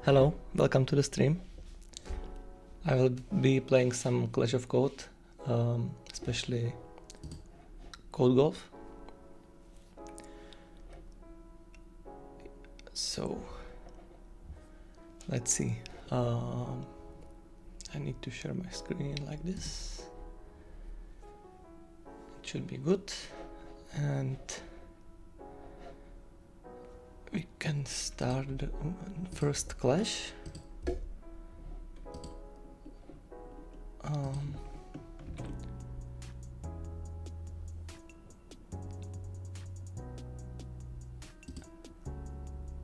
Hello, welcome to the stream. I will be playing some Clash of Code, especially Code Golf. So, let's see. I need to share my screen like this. It should be good. And we can start the first clash.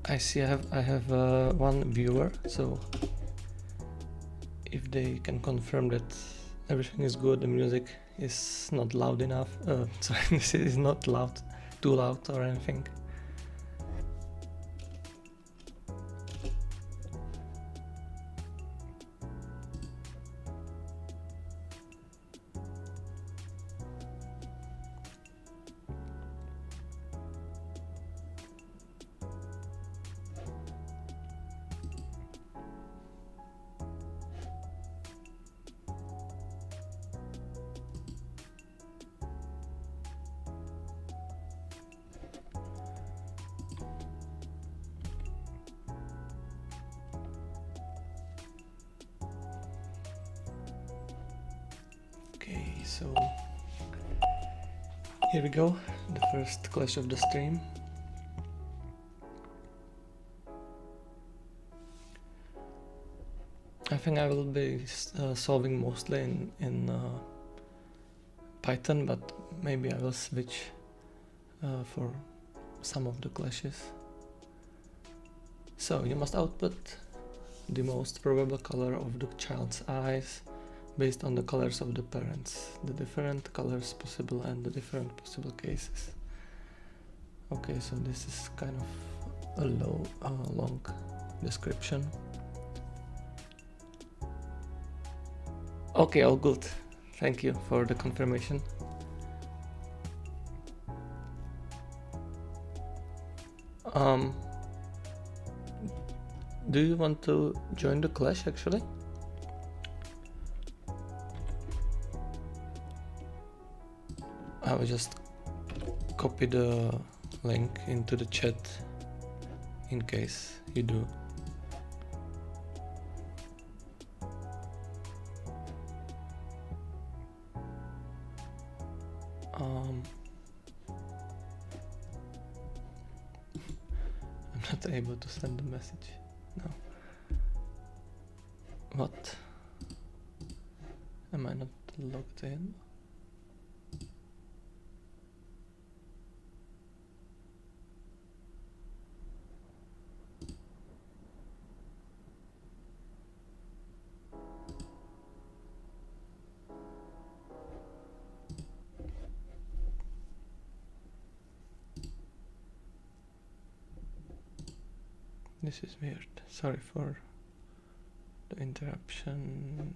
I see I have one viewer, so if they can confirm that everything is good, the music is not loud enough, sorry, this is not loud, too loud or anything. So here we go, the first clash of the stream. I think I will be solving mostly in Python, but maybe I will switch for some of the clashes. So you must output the most probable color of the child's eyes based on the colors of the parents, the different colors possible and the different possible cases. Okay, so this is kind of a long description. Okay, all good. Thank you for the confirmation. Do you want to join the clash actually? I will just copy the link into the chat in case you do. I'm not able to send the message. No. What? Am I not logged in? This is weird. Sorry for the interruption.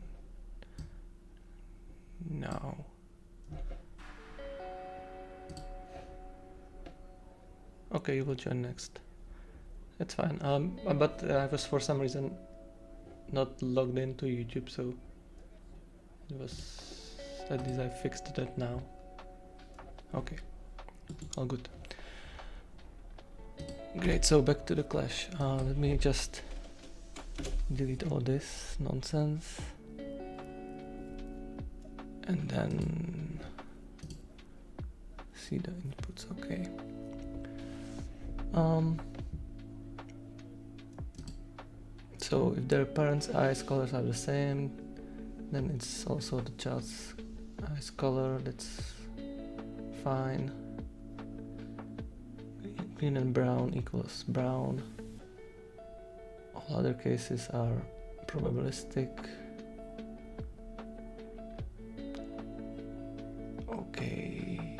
No. Okay, you will join next. It's fine. But I was for some reason not logged into YouTube, so it was at least I fixed that now. Okay, all good. Great, so back to the clash. Let me just delete all this nonsense and then see the inputs. Okay. So if their parents' eyes colors are the same, then it's also the child's eyes color. That's fine. Green and brown equals brown. All other cases are probabilistic. Okay.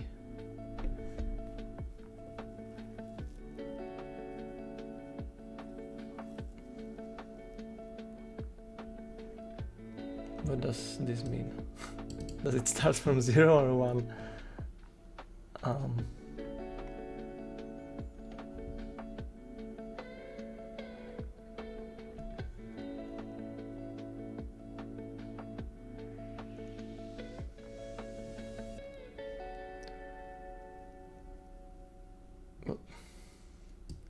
What does this mean? Does it start from 0 or 1?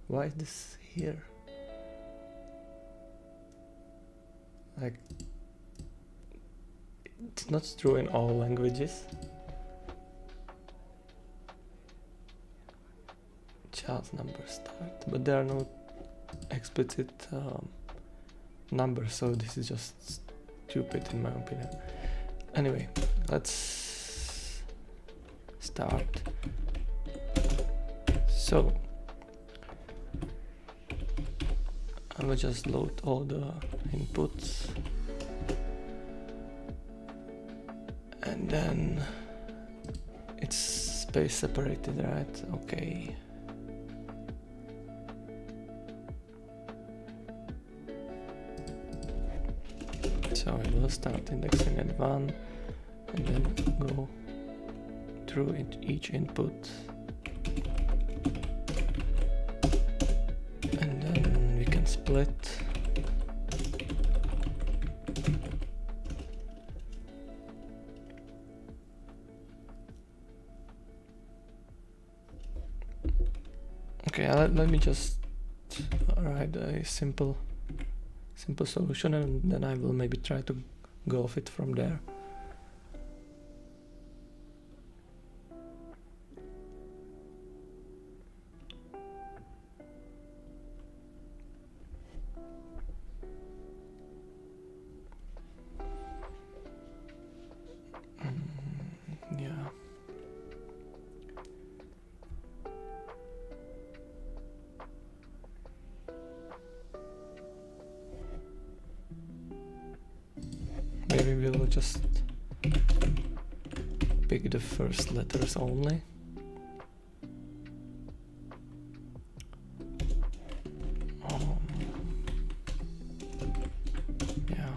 Why is this here? Like, it's not true in all languages. Child's number start, but there are no explicit numbers, so this is just stupid in my opinion. Anyway, let's start. So I will just load all the inputs, and then it's space separated, right? Okay. So it will start indexing at 1 and then go through each input, and then we can split. Okay, let me just write a simple solution, and then I will maybe try to go off it from there. Yeah. Maybe we will just pick the first letters only. Yeah.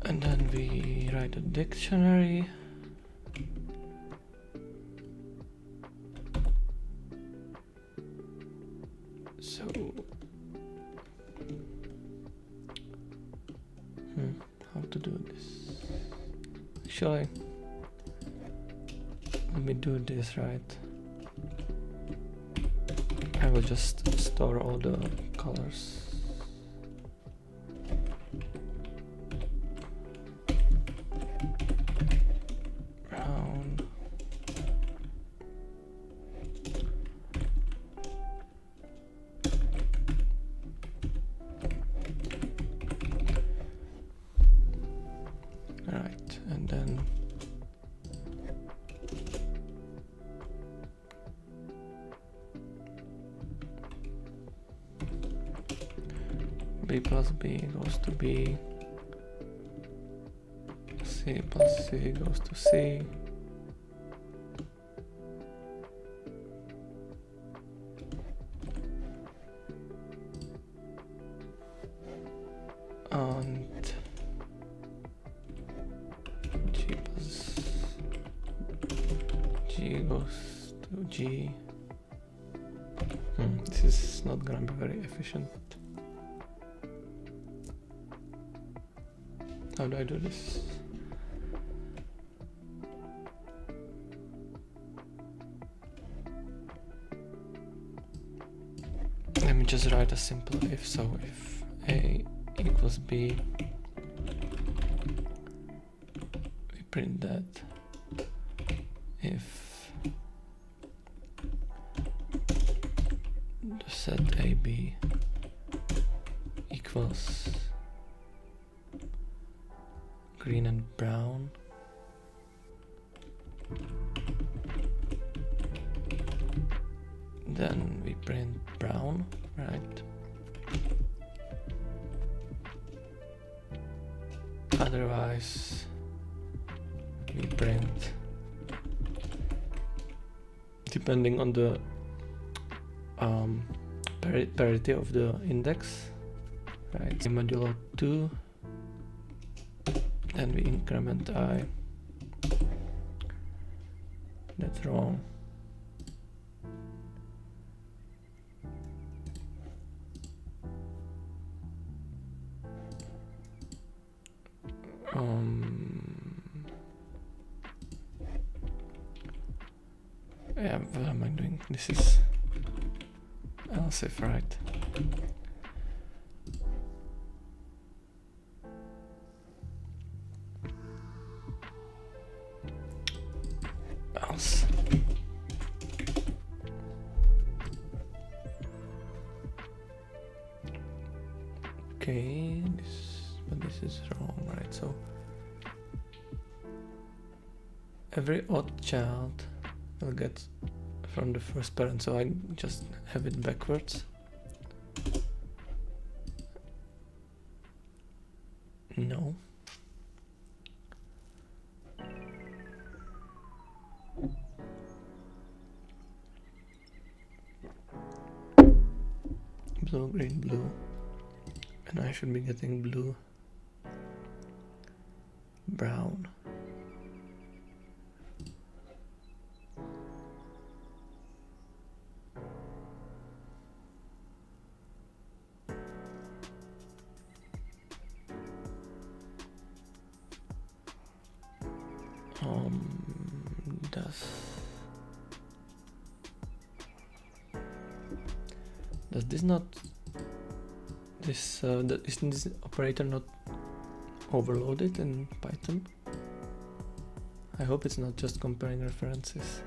And then we write a dictionary. So, how to do this? Actually, let me do this right. I will just store all the colors. Right, and then B plus B goes to B, C plus C goes to C, and G plus G goes to G. This is not gonna be very efficient. How do I do this? Let me just write a simple if. So if A equals B, we print that. If the set AB equals green and brown, then we print brown, right? Otherwise, we print, depending on the parity of the index, right? Modulo 2, then we increment I. That's wrong. Yeah, what am I doing? This is else if right. Else. Okay, but this is wrong, right? So every odd child will get from the first parent, so I just have it backwards. No. Blue, green, blue. And I should be getting blue, brown. Does this not, isn't this operator not overloaded in Python? I hope it's not just comparing references.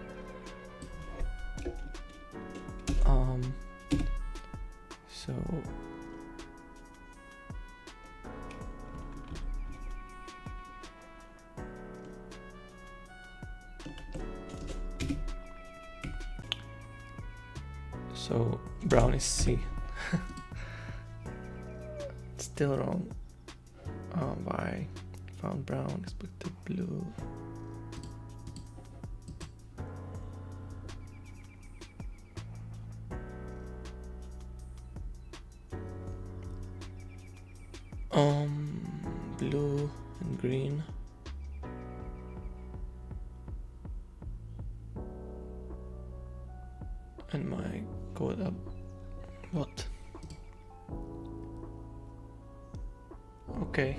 So brown is C. Still wrong. Why? Found brown, expected blue. Blue and green. And my code up. What? Okay.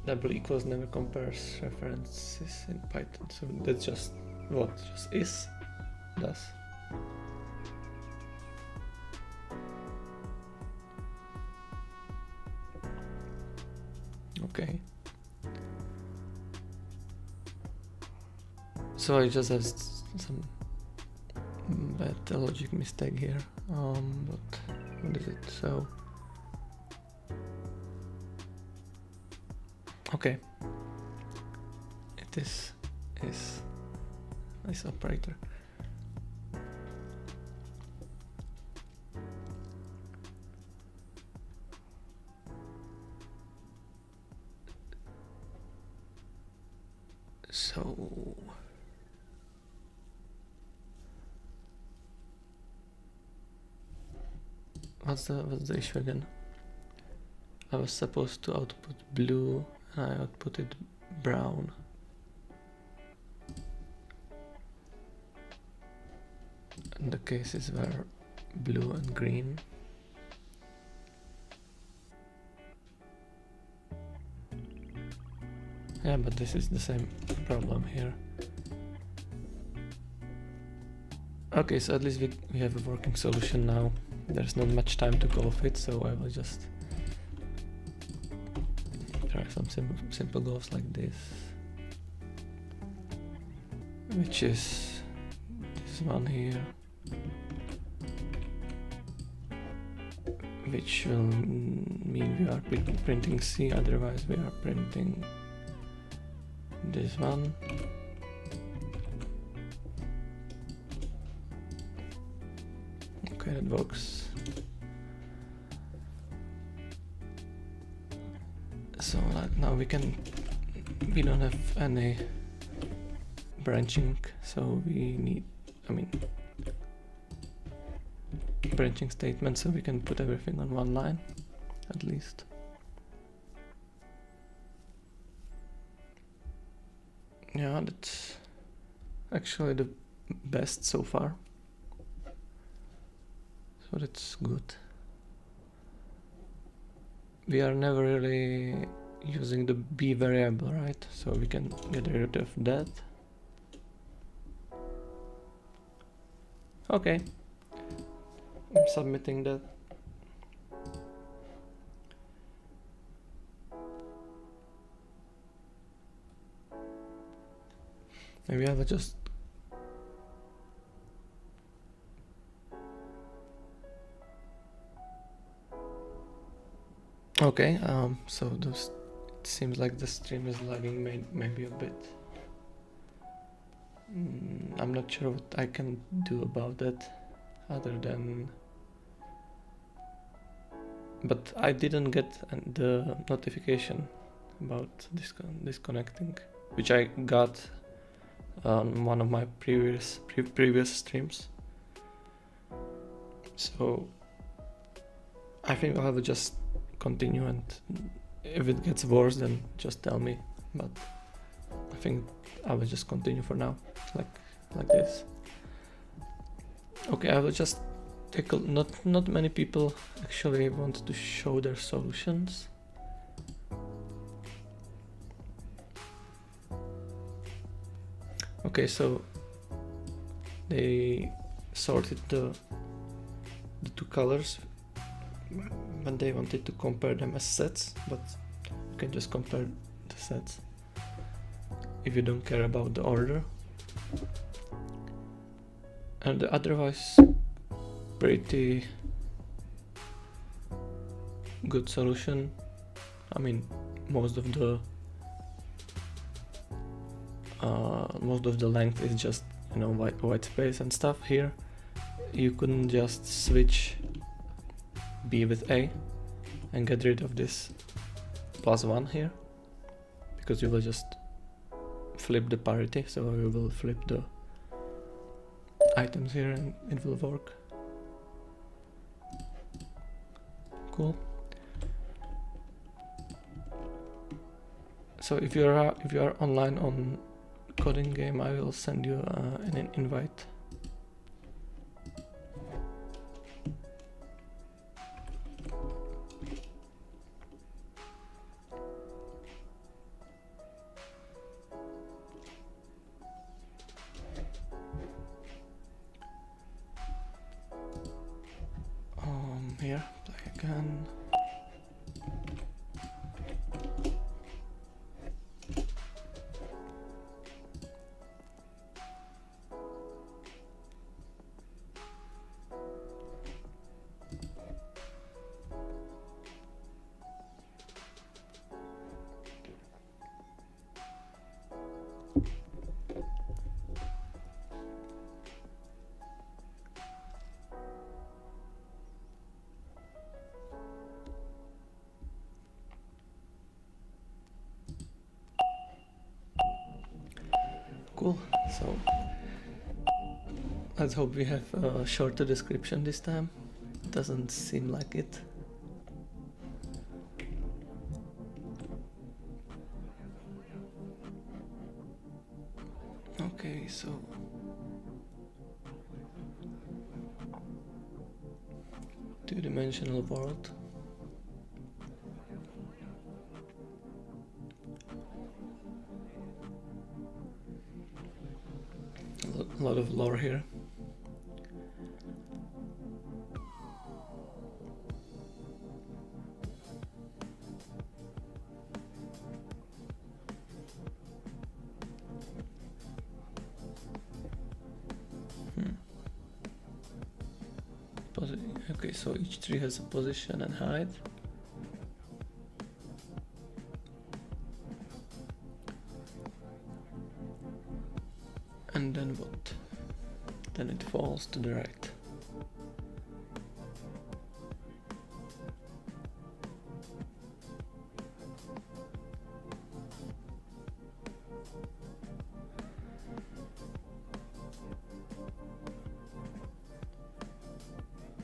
Double equals never compares references in Python, so that's just what? Just is? Does? Okay. So I just have some bad logic mistake here. But what is it? So okay, it is this operator. So what's the issue again? I was supposed to output blue and I outputted brown. And the cases were blue and green. Yeah, but this is the same problem here. Okay, so at least we have a working solution now. There's not much time to golf it, so I will just try some simple golfs like this, which is this one here, which will mean we are printing C, otherwise we are printing this one. Okay, that works. So like now we don't have any branching, so we need, branching statement, so we can put everything on one line at least. Yeah, that's actually the best so far. So that's good. We are never really using the b variable, right? So we can get rid of that. Okay, I'm submitting that. Maybe I will just okay. So those, it seems like the stream is lagging maybe a bit. I'm not sure what I can do about that, other than. But I didn't get the notification about disconnecting, which I got on one of my previous streams. So I think I will just continue, and if it gets worse, then just tell me. But I think I will just continue for now, like this. Okay, I will just take a, not many people actually want to show their solutions. Okay, so they sorted the two colors when they wanted to compare them as sets, but you can just compare the sets if you don't care about the order. And otherwise pretty good solution. I mean, most of the length is just, you know, white space and stuff. Here you couldn't just switch B with A and get rid of this +1 here, because you will just flip the parity, so you will flip the items here and it will work. Cool. So if you are online on Coding Game, I will send you an invite. Here, play again. Cool, so let's hope we have a shorter description this time. Doesn't seem like it. Okay, so two-dimensional world. A lot of lore here. Okay, so each tree has a position and height. And then what? Then it falls to the right.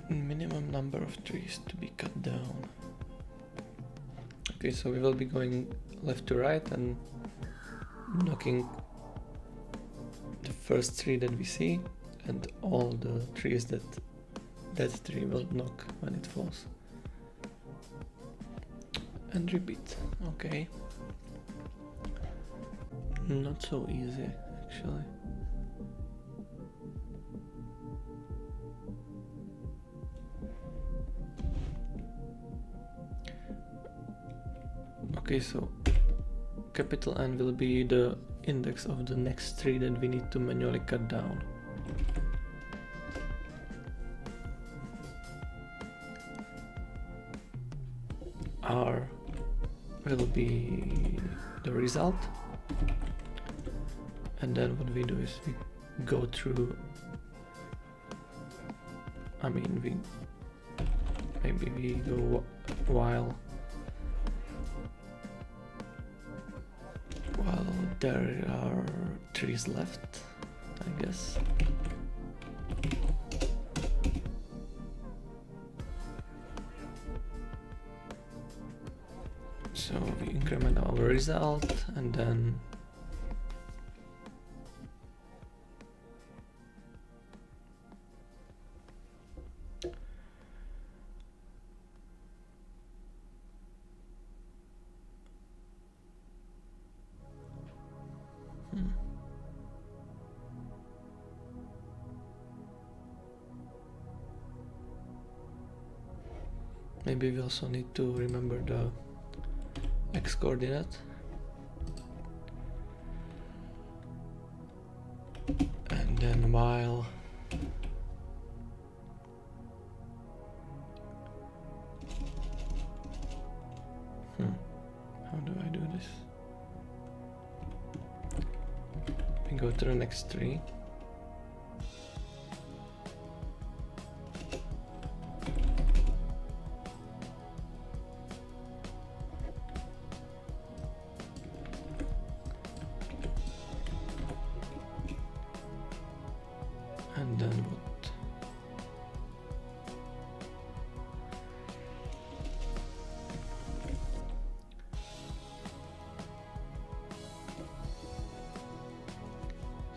Minimum number of trees to be cut down. Okay, so we will be going left to right and knocking the first tree that we see, and all the trees that tree will knock when it falls. and repeat. Okay. Not so easy, actually. Okay, so capital N will be the index of the next tree that we need to manually cut down. R will be the result, and then what we do is we go through, maybe we go while there are trees left, I guess. So we increment our result and then maybe we also need to remember the x coordinate, and then while how do I do this? We go to the next tree. And then what?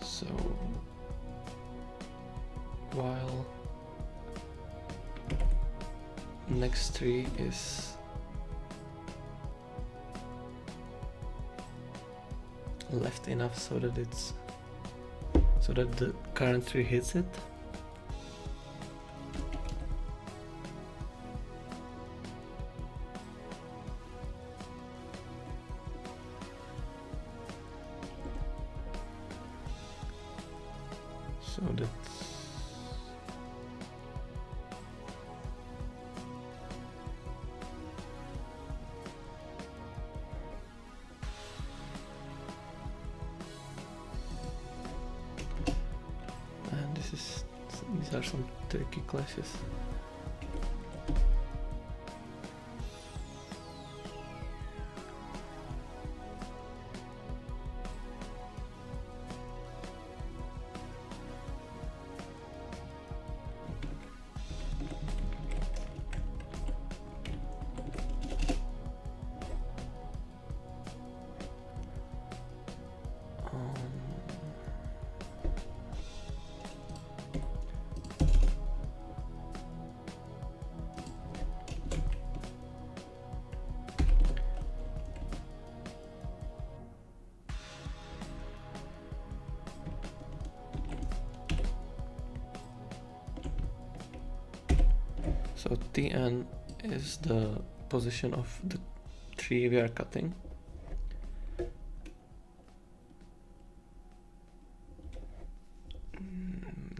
So while next tree is left enough so that the current tree hits it. So that's these are some tricky clashes. So Tn is the position of the tree we are cutting.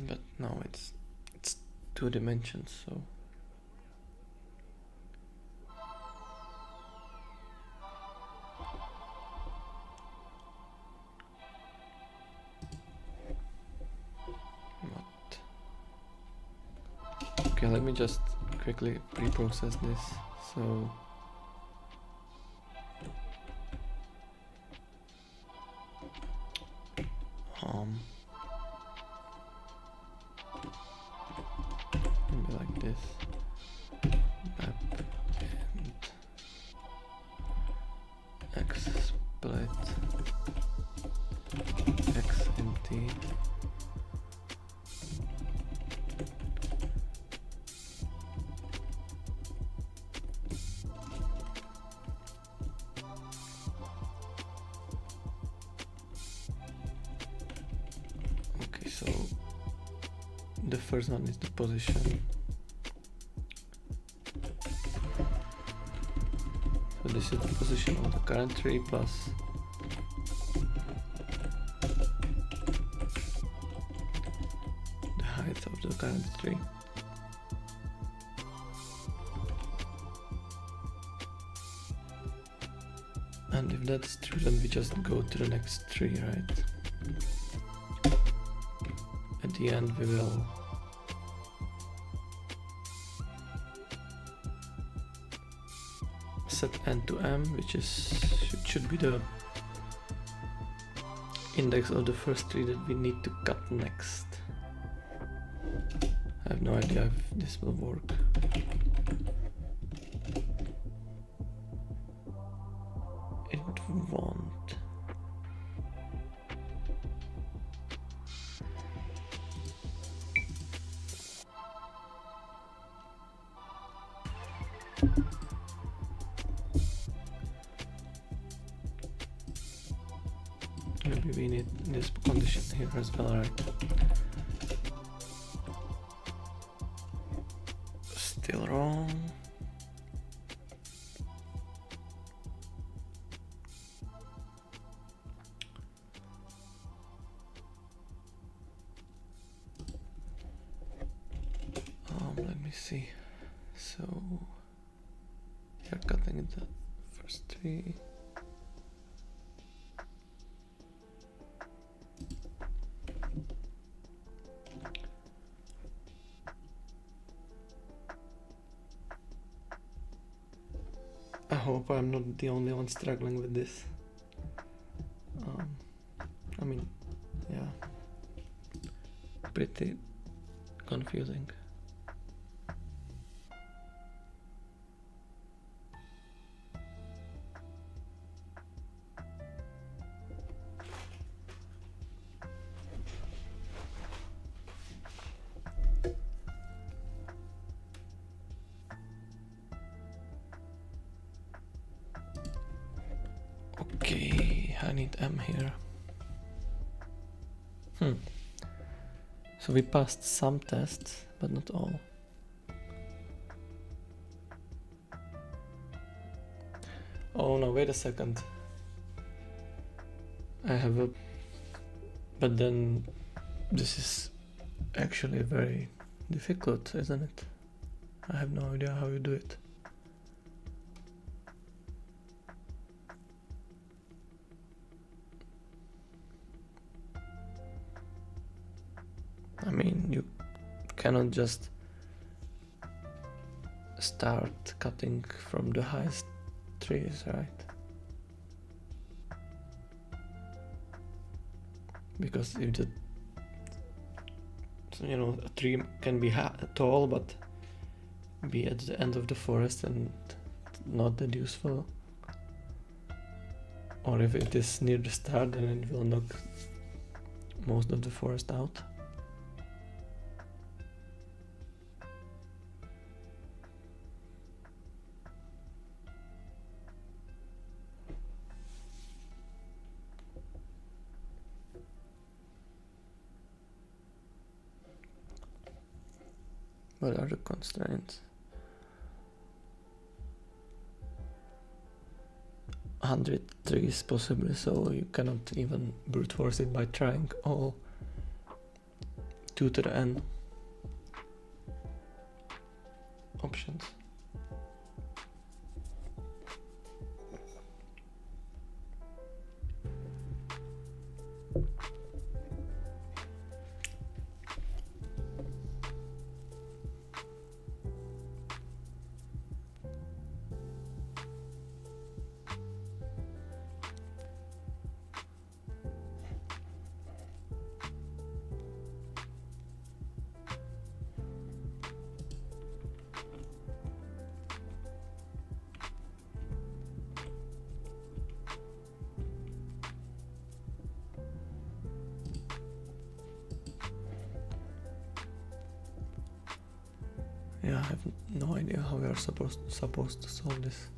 But now it's 2 dimensions, so what? Okay, let me just quickly pre-process this. So maybe like this, map and x split x and t. the first one is the position. So this is the position of the current tree plus the height of the current tree. And if that's true, then we just go to the next tree, right? At the end we will set n to m, which should be the index of the first tree that we need to cut next. I have no idea if this will work. It won't. Maybe we need this condition here as well, right? Still wrong. Let me see. So you're cutting the first tree. I hope I'm not the only one struggling with this. I mean, yeah, pretty confusing. Okay, I need M here. So we passed some tests, but not all. Oh no, wait a second. I have a... But then this is actually very difficult, isn't it? I have no idea how you do it. I mean, you cannot just start cutting from the highest trees, right? Because if the, you know, a tree can be tall but be at the end of the forest and not that useful, or if it is near the start, then it will knock most of the forest out. What are the constraints? 100 trees possibly, so you cannot even brute force it by trying all 2 to the n options. Yeah, I have no idea how we are supposed to solve this.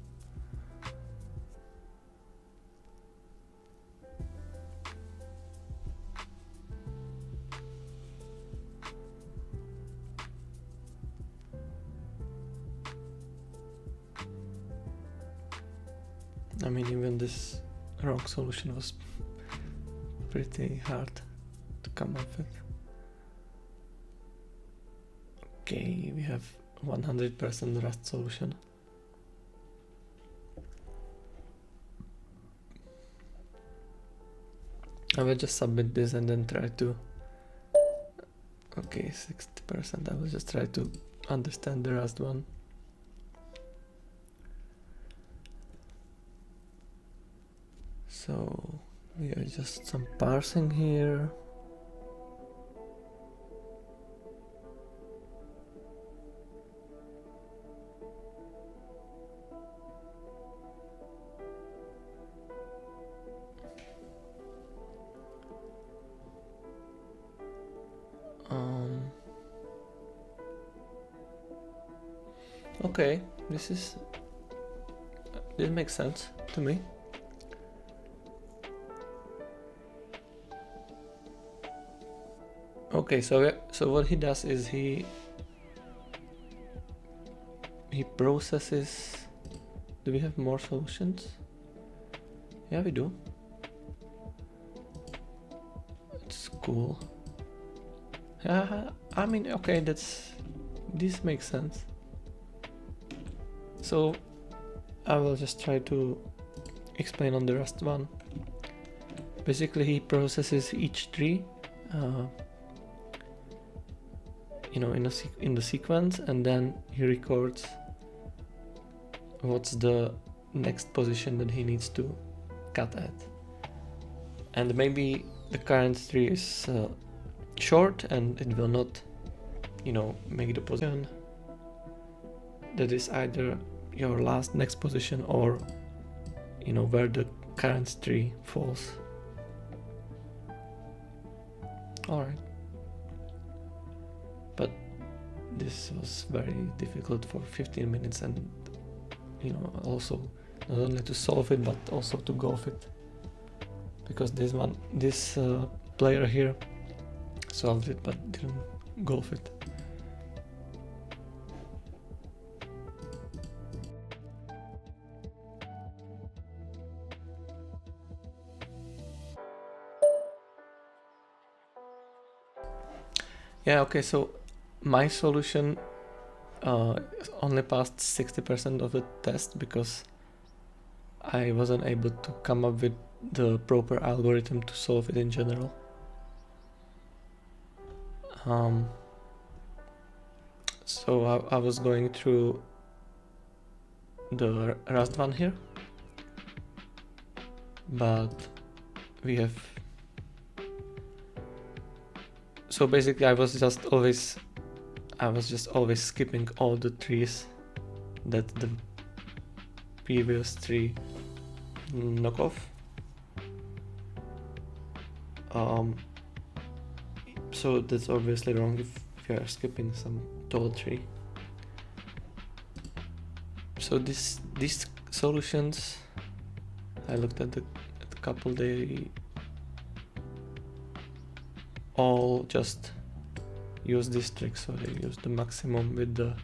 I mean, even this wrong solution was pretty hard to come up with. Okay, we have 100% Rust solution. I will just submit this and then try to... Okay, 60%. I will just try to understand the Rust one. So we are just some parsing here. Okay, this makes sense to me. Okay, so what he does is he processes. Do we have more solutions? Yeah, we do. It's cool. Yeah, I mean, okay, this makes sense. So I will just try to explain on the Rust one. Basically, he processes each tree, you know, in the sequence, and then he records what's the next position that he needs to cut at. And maybe the current tree is short, and it will not, you know, make the position that is either your next position or, you know, where the current tree falls. Alright. But this was very difficult for 15 minutes, and, you know, also not only to solve it but also to golf it, because this player here solved it but didn't golf it. Yeah, okay, so my solution only passed 60% of the test because I wasn't able to come up with the proper algorithm to solve it in general. So I was going through the Rust one here, but we have... So basically I was just always skipping all the trees that the previous tree knock off. So that's obviously wrong if you are skipping some tall tree. So these solutions, I looked at the couple, they all just use this trick. So they use the maximum with the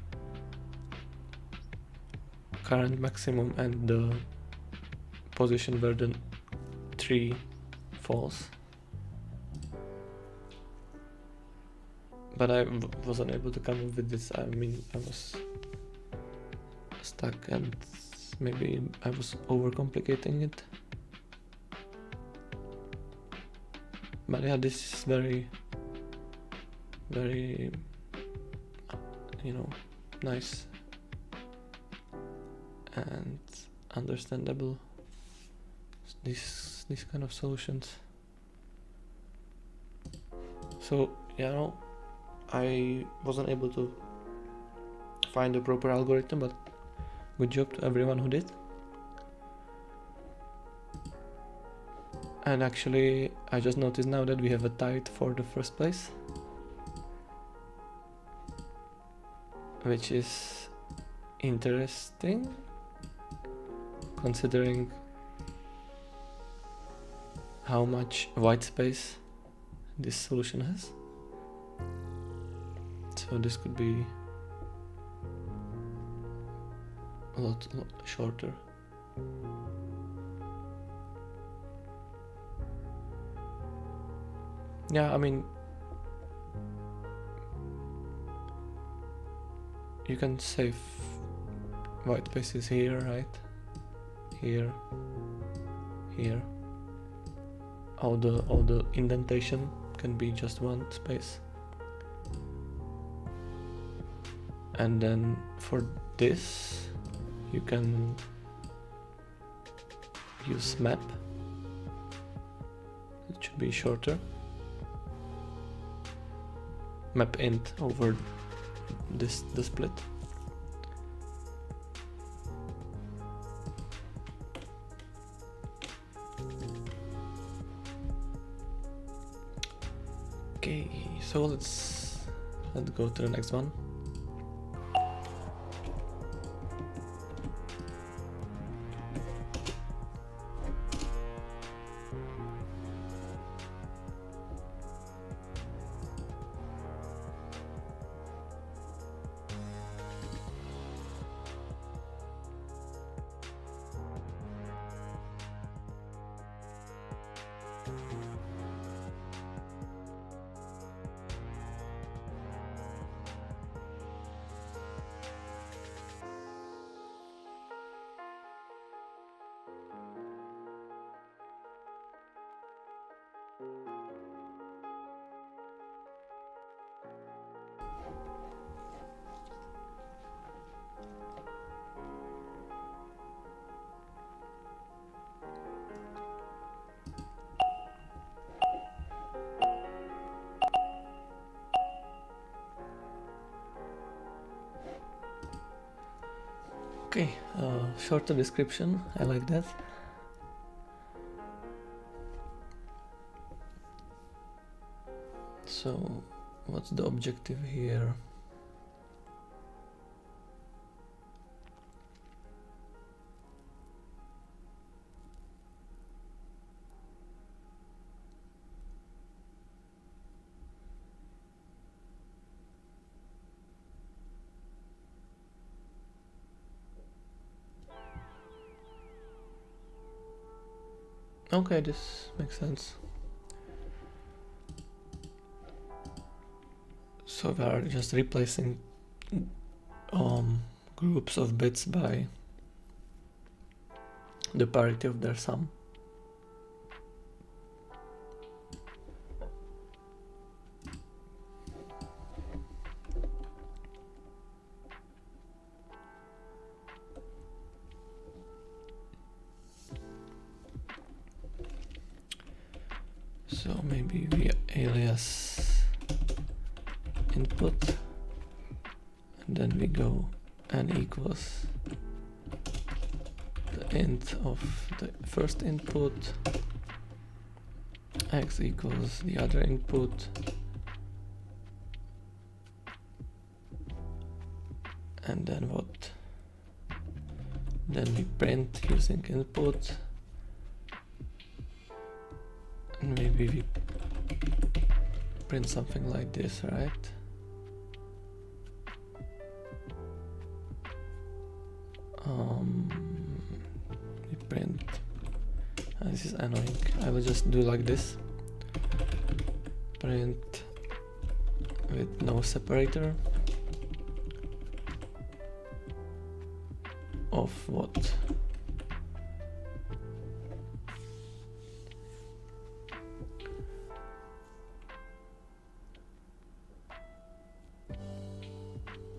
current maximum and the position where the tree falls. But I wasn't able to come up with this. I mean, I was stuck, and maybe I was overcomplicating it. But yeah, this is very, very, you know, nice and understandable, these kind of solutions. So, you know, I wasn't able to find the proper algorithm, but good job to everyone who did. And actually, I just noticed now that we have a tie for the first place, which is interesting considering how much white space this solution has. So this could be a lot shorter. Yeah, I mean, you can save white spaces here, right? Here, here. All the indentation can be just one space. And then for this, you can use map. It should be shorter. Map int over the split. Okay, so let's go to the next one. Okay, shorter description, I like that. So, what's the objective here? Okay, this makes sense. So we are just replacing groups of bits by the parity of their sum. So maybe we alias input, and then we go n equals the int of the first input, x equals the other input, and then what? Then we print using input, and maybe we print something like this, right? We print, this is annoying, I will just do like this, print with no separator of what?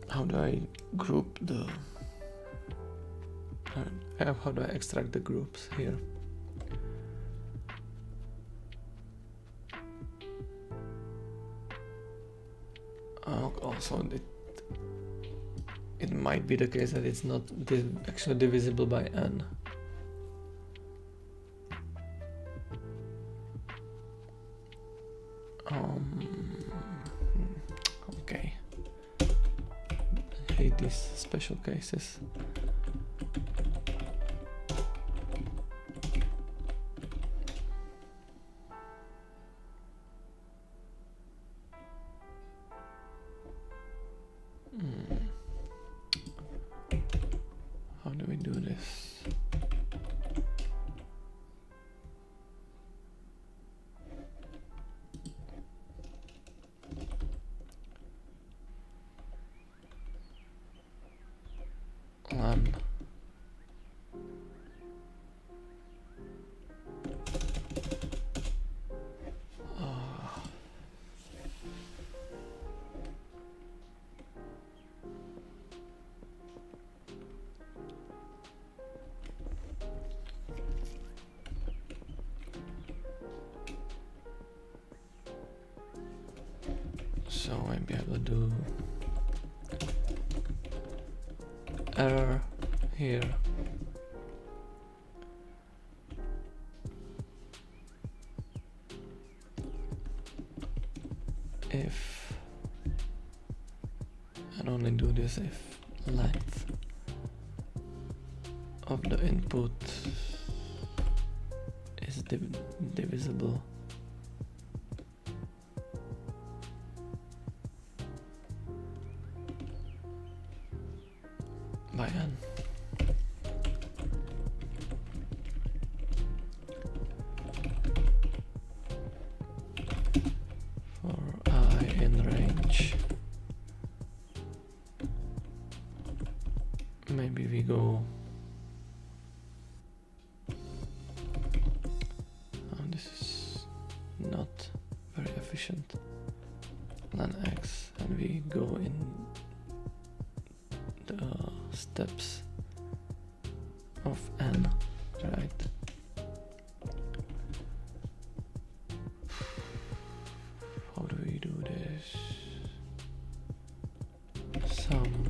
How do I group the how do I extract the groups here? Also, it might be the case that it's not actually divisible by n. Okay. I hate these special cases. How do we do this? So maybe I will do error here. If, and only do this if length of the input is divisible by n. For I in range, maybe we go, this is not very efficient, len x, and we go in the steps of n, right? How do we do this? Sum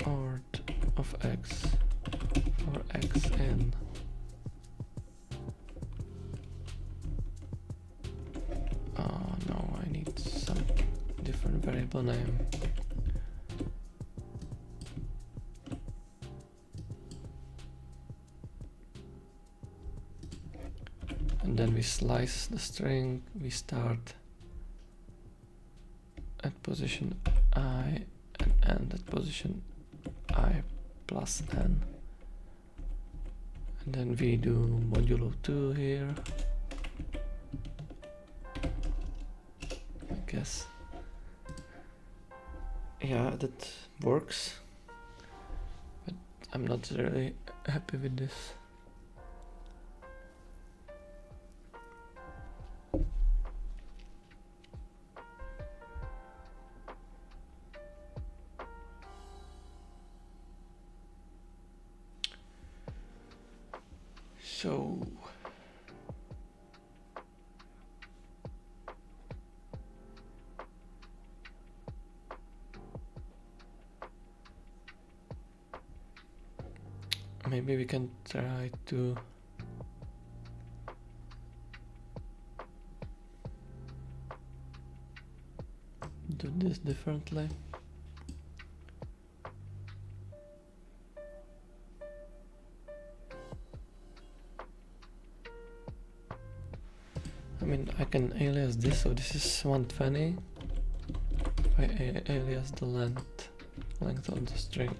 ort of x for xn. Oh no, I need some different variable name. And then we slice the string, we start at position I and end at position I plus n. And then we do modulo 2 here. I guess. Yeah, that works. But I'm not really happy with this. So maybe we can try to do this differently. I mean, I can alias this, so this is 120. If I alias the length of the string,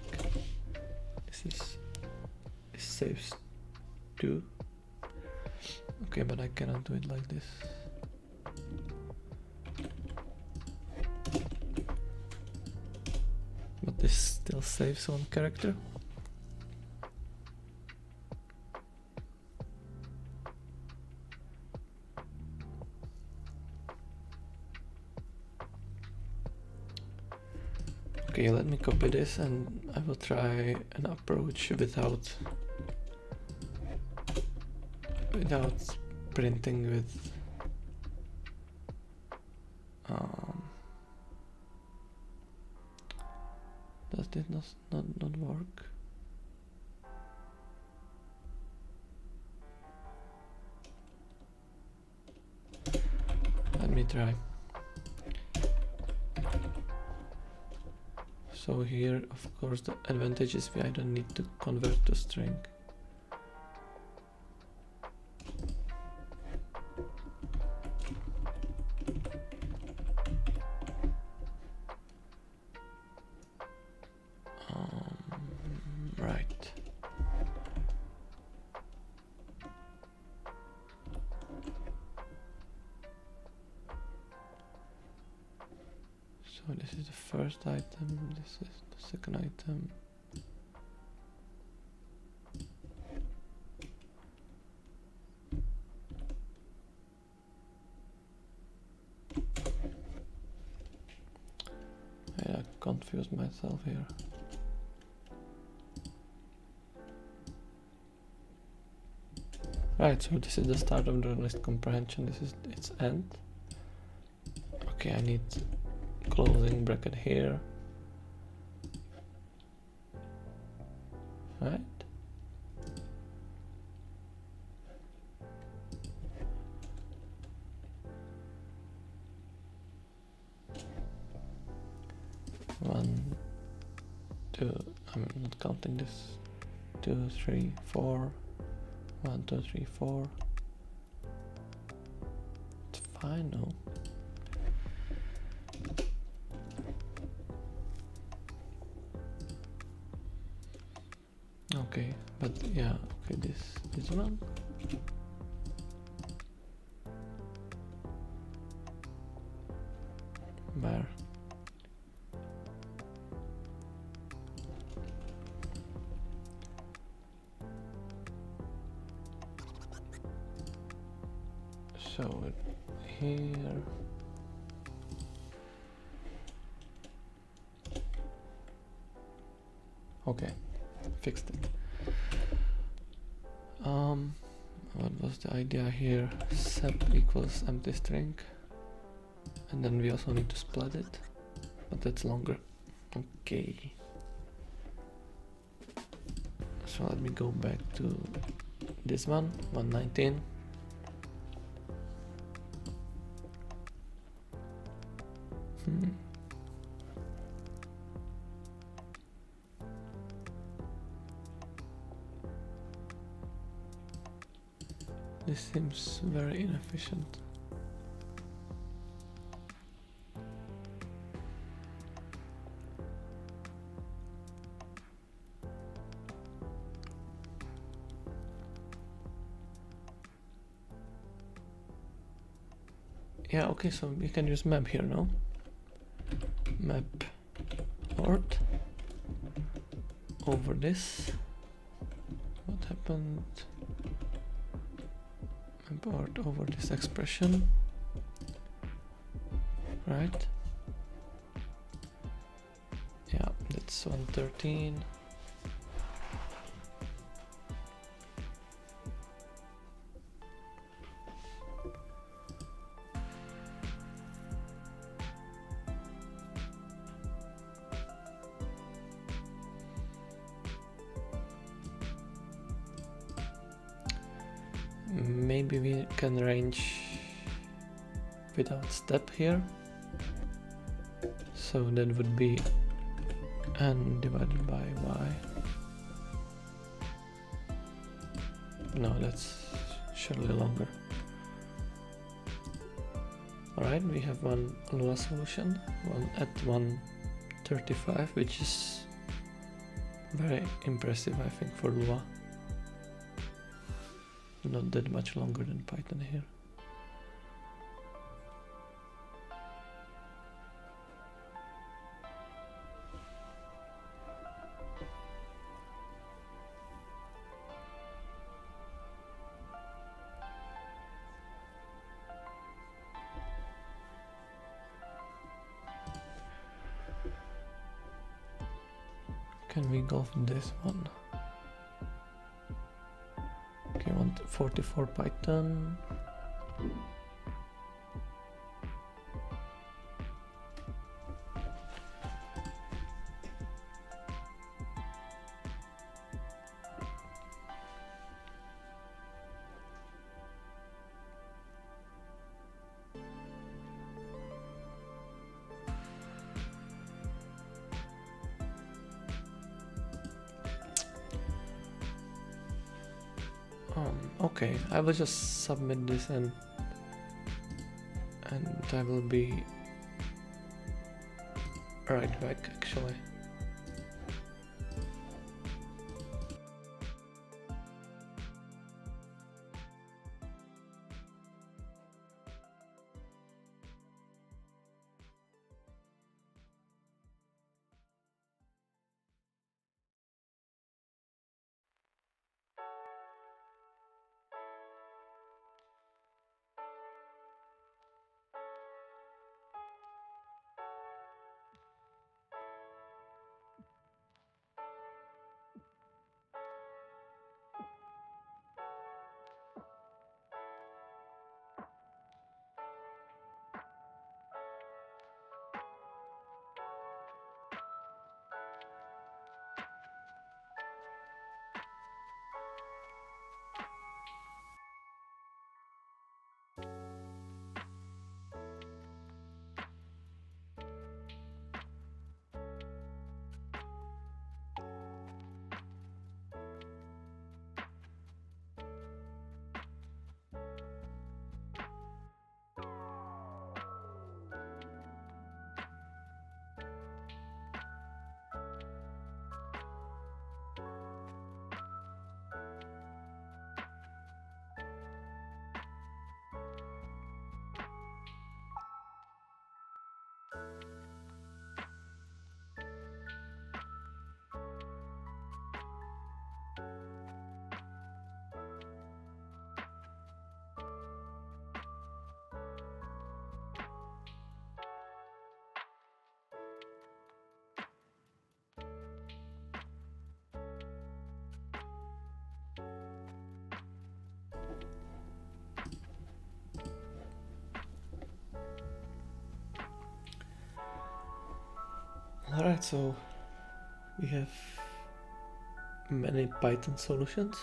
this saves 2. Okay, but I cannot do it like this. But this still saves 1 character. Okay, let me copy this and I will try an approach without printing with does this not work? Let me try. So here, of course, the advantage is I don't need to convert to string. Right. So this is the first item, this is the second item. I confused myself here. Right, so this is the start of the list comprehension, this is its end. Okay, Okay, I need closing bracket here. Right? One, two, I'm not counting this. 2, 3, 4. 1, 2, 3, 4. It's fine, no? Okay, but yeah, okay, this one. Where? So here. Okay, fixed it. What was the idea here? Sep equals empty string, and then we also need to split it, but that's longer. Okay. So let me go back to this one, 119. This seems very inefficient. Yeah, okay, so we can use map here, no? Map art over this. What happened? Map art over this expression. Right? Yeah, that's 113. Maybe we can range without step here. So that would be n divided by y. No, that's surely longer. Alright, we have one Lua solution, one at 135, which is very impressive, I think, for Lua. Not that much longer than Python here. Can we go for this one? Okay, 144 Python. Okay, I will just submit this and I will be right back actually. Alright, so we have many Python solutions,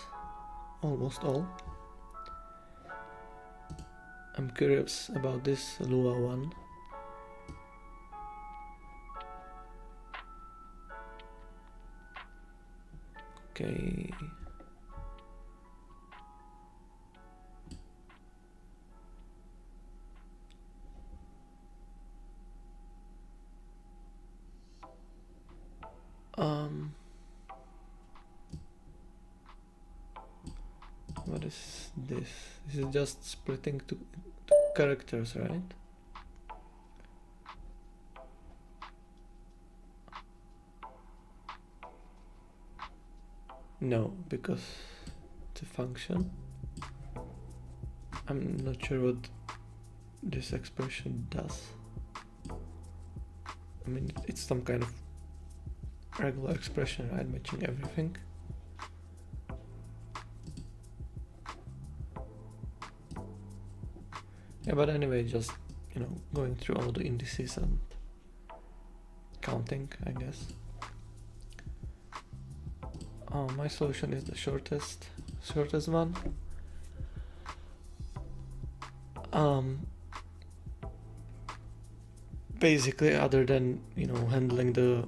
almost all. I'm curious about this Lua one. Okay. What is this? This is just splitting to characters, right? No, because it's a function. I'm not sure what this expression does. I mean, it's some kind of regular expression, right? Matching everything. Yeah, but anyway, just, you know, going through all the indices and counting, I guess. My solution is the shortest one. Basically, other than, you know, handling the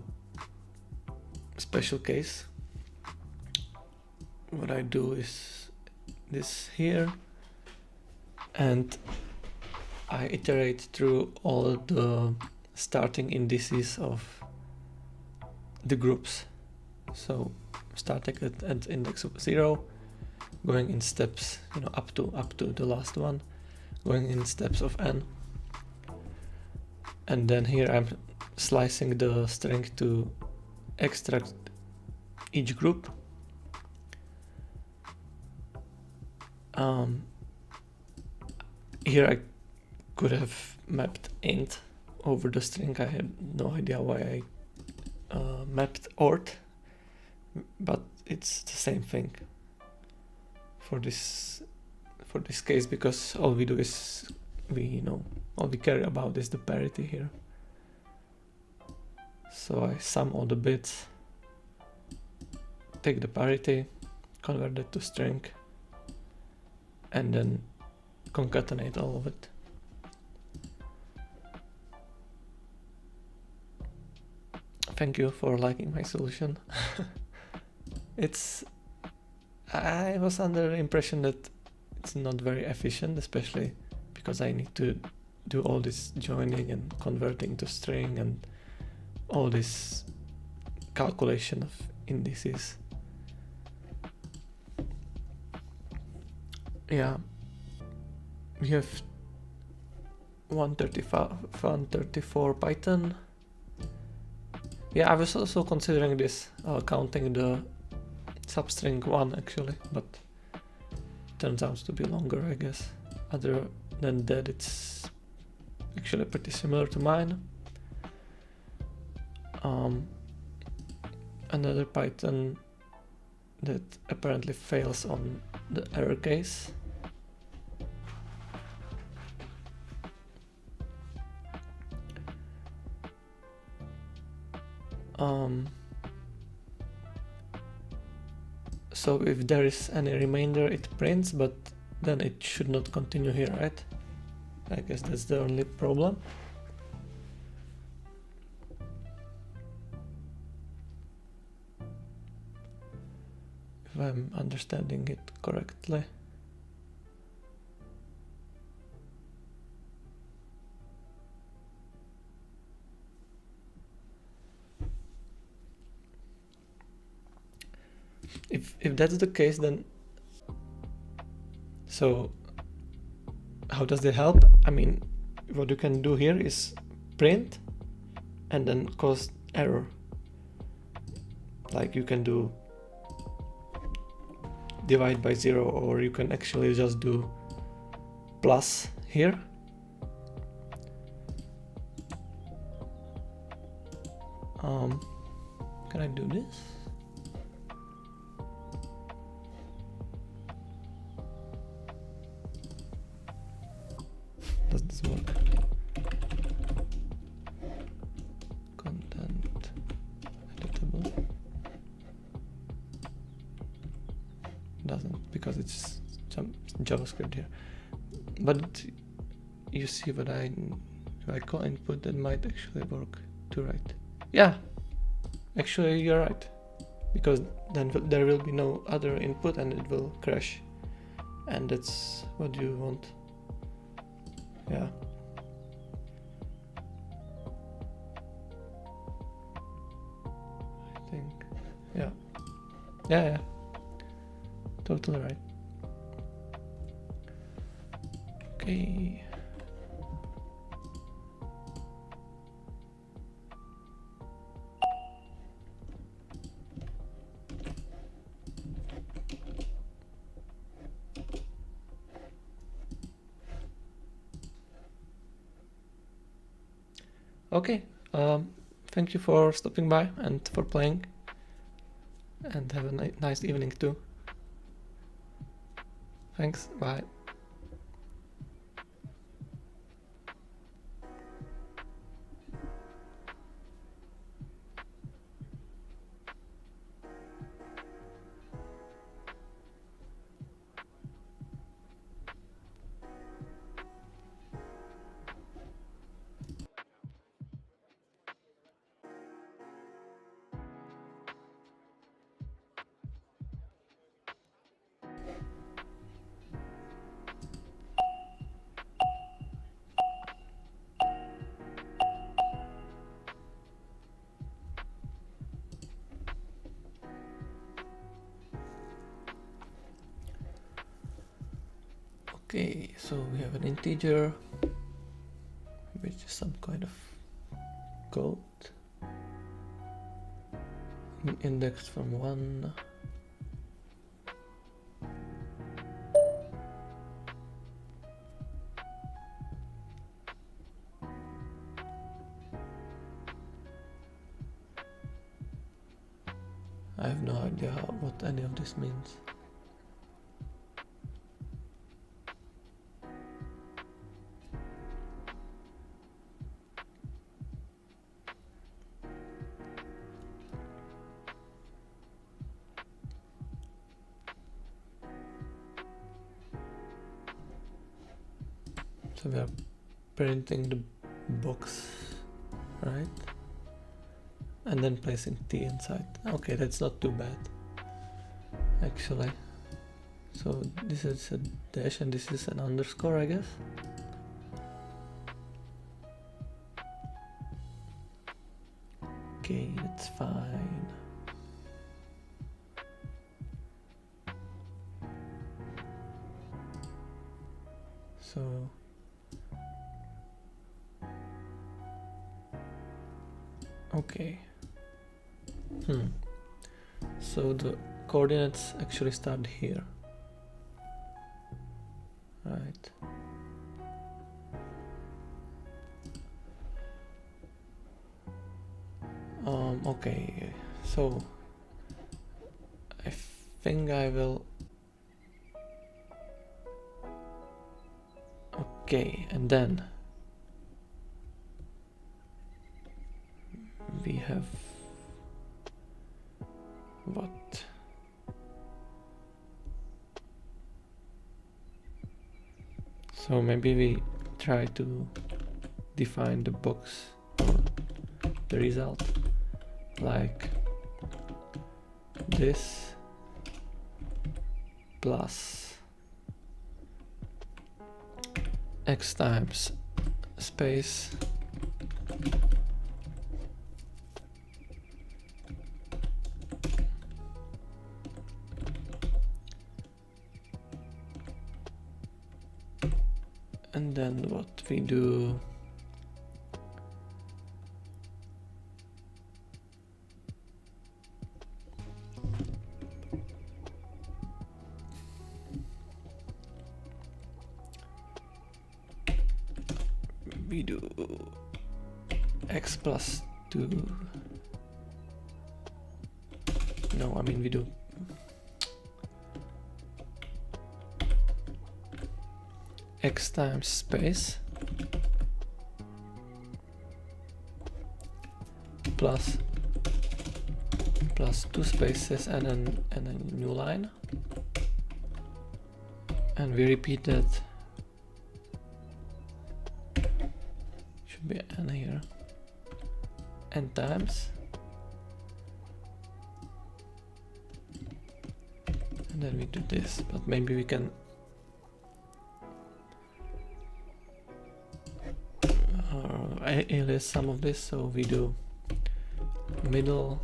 special case, what I do is this here, and I iterate through all the starting indices of the groups. So starting at index of 0, going in steps, you know, up to the last one, going in steps of n. And then here I'm slicing the string to extract each group. Here I could have mapped int over the string. I had no idea why I mapped ort, but it's the same thing for this case, because all we do is all we care about is the parity here. So I sum all the bits, take the parity, convert it to string, and then concatenate all of it. Thank you for liking my solution. I was under the impression that it's not very efficient, especially because I need to do all this joining and converting to string and all this calculation of indices. Yeah, we have 134 Python. Yeah, I was also considering this, counting the substring 1 actually, but turns out to be longer, I guess. Other than that, it's actually pretty similar to mine. Another Python that apparently fails on the error case. So if there is any remainder, it prints, but then it should not continue here, right? I guess that's the only problem. If I'm understanding it correctly. If that's the case, then so how does that help? I mean, what you can do here is print and then cause error. Like you can do divide by 0, or you can actually just do plus here. Can I do this? Does this work? Content. some JavaScript here. But you see what if I call input, that might actually work too, right? Yeah, actually you're right, because then there will be no other input and it will crash, and that's what you want. Yeah. I think, yeah. Yeah. Totally right. Okay. Okay, thank you for stopping by and for playing, and have a nice evening too. Thanks, bye. Okay, so we have an integer, which is some kind of code, indexed from 1. I have no idea what any of this means. So we are printing the box, right? And then placing T inside. Okay, that's not too bad, actually. So this is a dash and this is an underscore, I guess. Okay, that's fine. So okay. So the coordinates actually start here, right? Okay, so I think I will. Okay, and then we have what? So maybe we try to define the box or the result like this plus x times space and then what we do x plus 2. No, I mean we do x times space plus 2 spaces and a new line and we repeat that. Should be n here, n times, and then we do this, but maybe we can alias some of this, so we do middle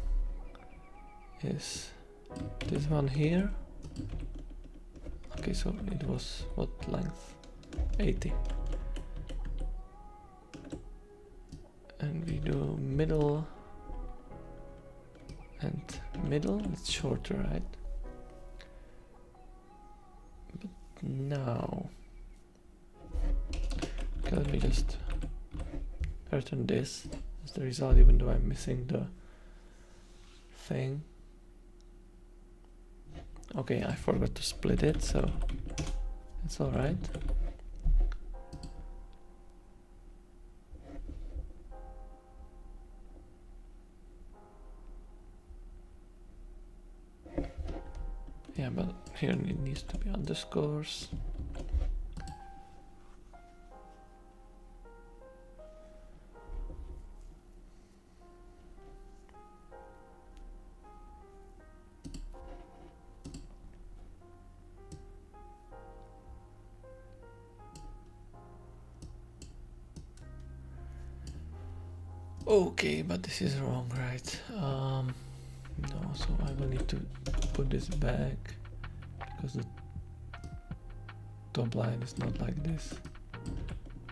is this one here. Okay, so it was what length? 80. And we do middle and middle, it's shorter, right? But now, okay, let me just return this as the result, even though I'm missing the thing. Okay, I forgot to split it, so it's alright. Yeah, but here it needs to be underscores. Okay, but this is wrong, right? No, so I will need to put this back because the top line is not like this.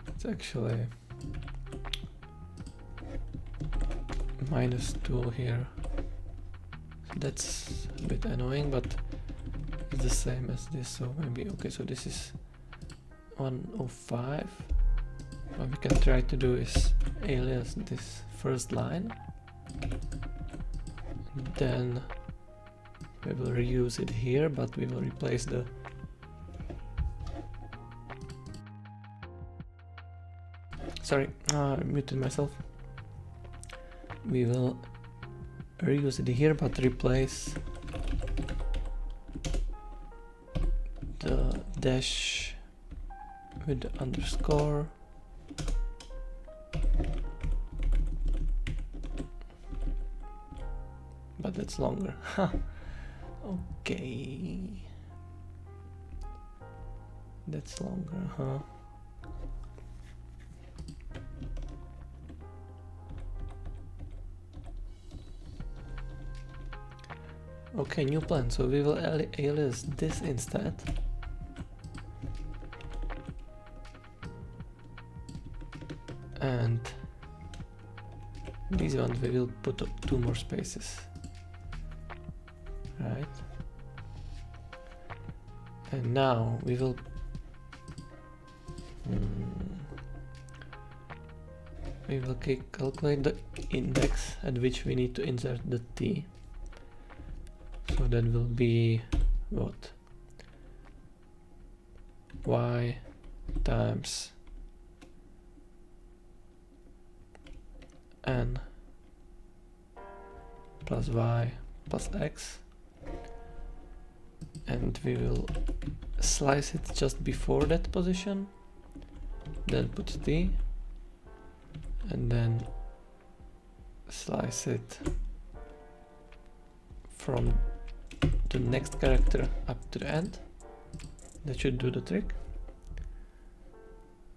It's actually -2 here. So that's a bit annoying, but it's the same as this, so maybe, okay, so this is 105. What we can try to do is alias this first line, then we will reuse it here, but we will replace the I muted myself. We will reuse it here, but replace the dash with the underscore. But that's longer. Okay. That's longer, huh? Okay, new plan. So we will alias this instead. And these ones we will put up 2 more spaces. Right. And now we will calculate the index at which we need to insert the t. So that will be what? Y times n plus y plus x, and we will slice it just before that position, then put t, and then slice it from the next character up to the end. That should do the trick.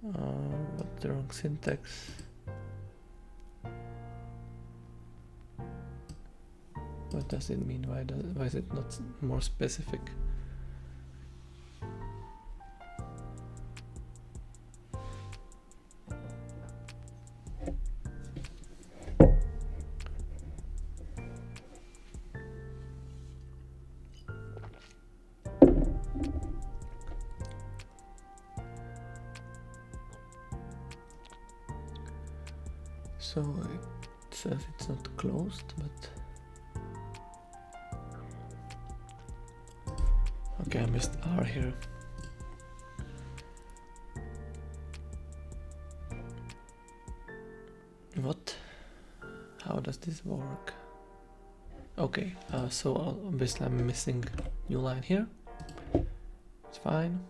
But the wrong syntax. What does it mean? Why is it not more specific? So it says it's not closed, but okay, I missed R here. What? How does this work? Okay, so obviously I'm missing new line here. It's fine.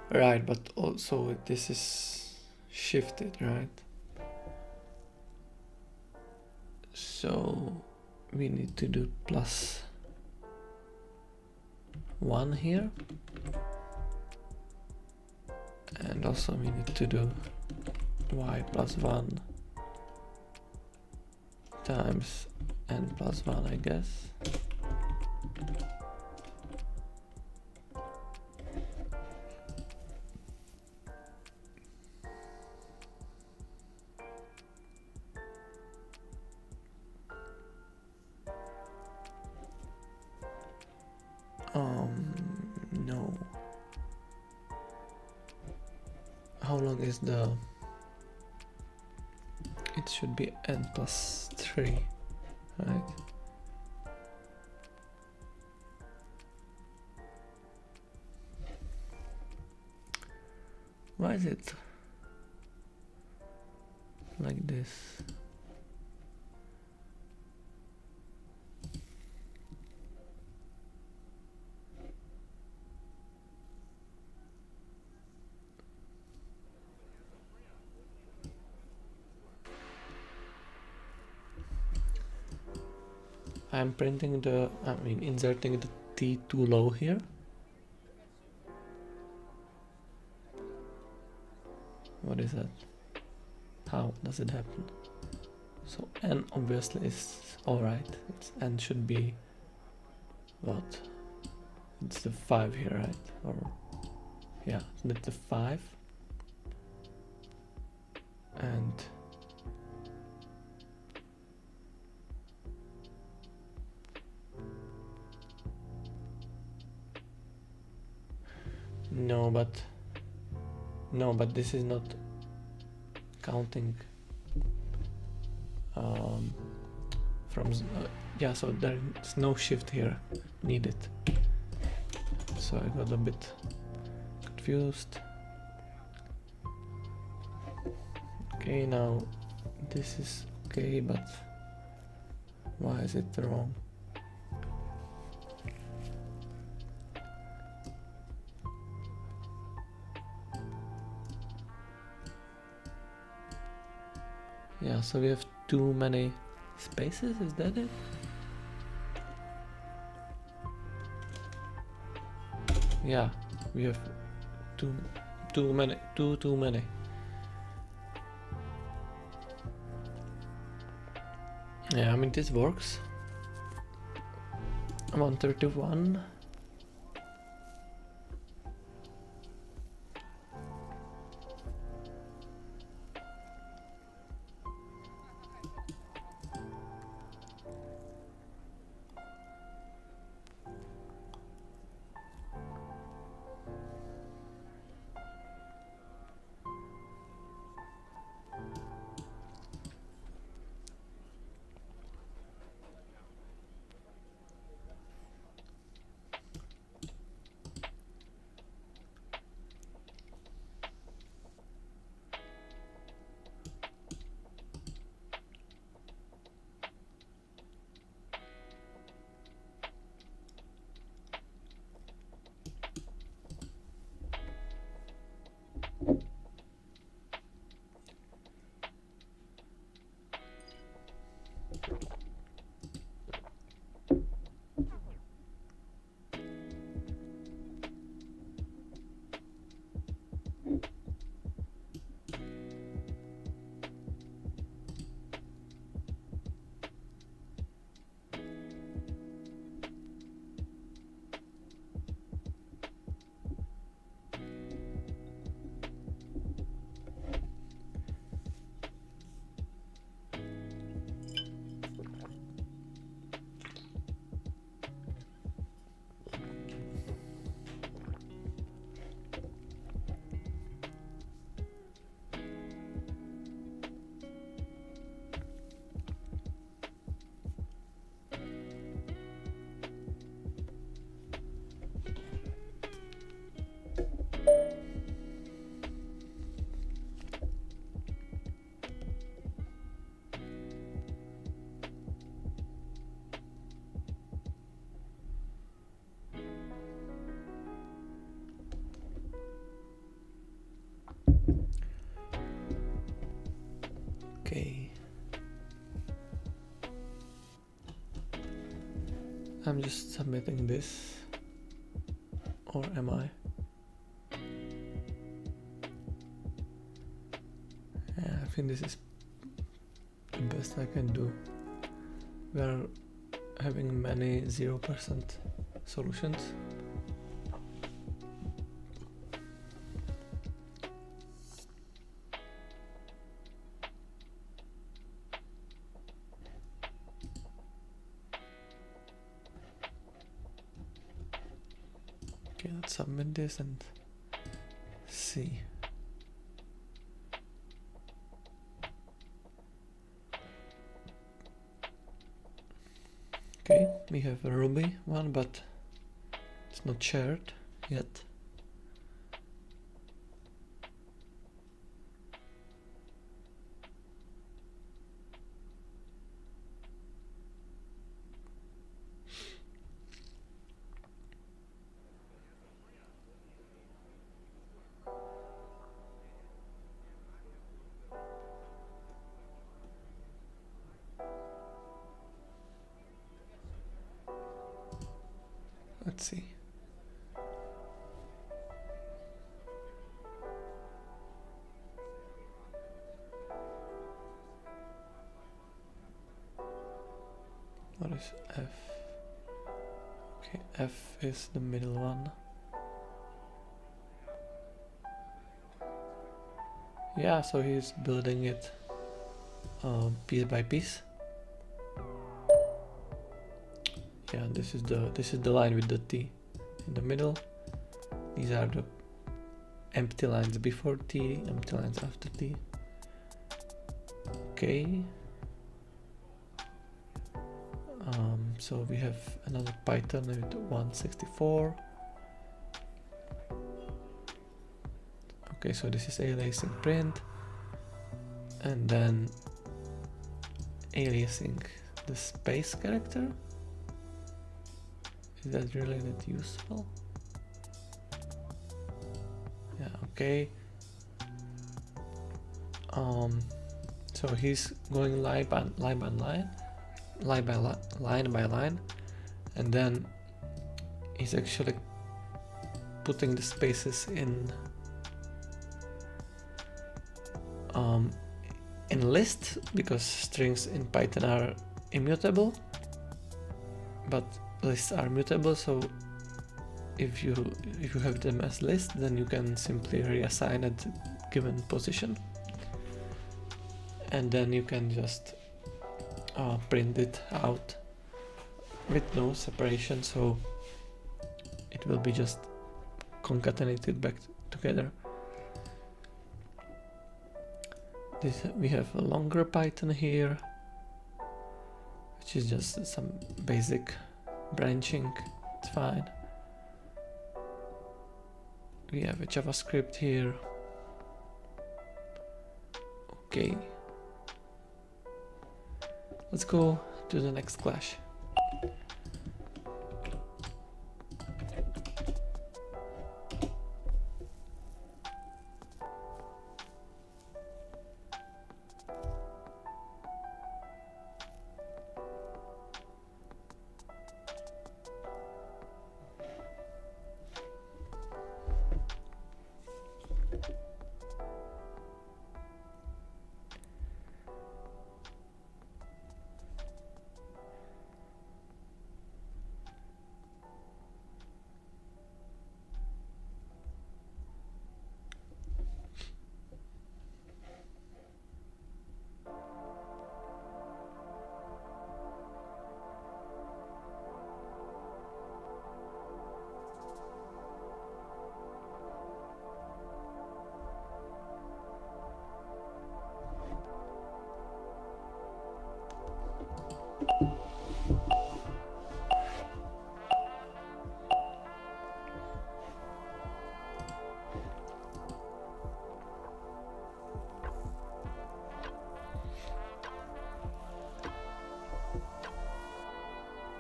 Right, but also this is shifted, right? So we need to do +1 here, and also we need to do y +1 times n +1, I guess. No. How long is the... It should be n +3, right? Why is it like this? I'm printing the, inserting the T too low here. What is that? How does it happen? So n obviously is alright. N should be what? It's the 5 here, right? Or yeah, that's the 5. And no, but this is not counting from yeah, so there's no shift here needed, so I got a bit confused. Okay, now this is okay, but why is it wrong? Yeah, so we have too many spaces, is that it? Yeah, we have too many. Yeah, I mean this works. 131. I'm just submitting this, or am I? Yeah, I think this is the best I can do. We are having many 0% solutions. Okay, let's submit this and see. Okay, we have a Ruby one, but it's not shared yet. Let's see. What is F? Okay, F is the middle one. Yeah, so he's building it piece by piece. Yeah, this is the line with the T in the middle. These are the empty lines before T, empty lines after T. Okay. So we have another Python with 164. Okay, so this is aliasing print, and then aliasing the space character. Is that really that useful? Yeah, okay. So he's going line by line, and then he's actually putting the spaces in list, because strings in Python are immutable, but lists are mutable. So if you have them as list, then you can simply reassign at given position, and then you can just print it out with no separation, so it will be just concatenated back together. We have a longer Python here, which is just some basic branching. It's fine. We have a JavaScript here. Okay. Let's go to the next clash.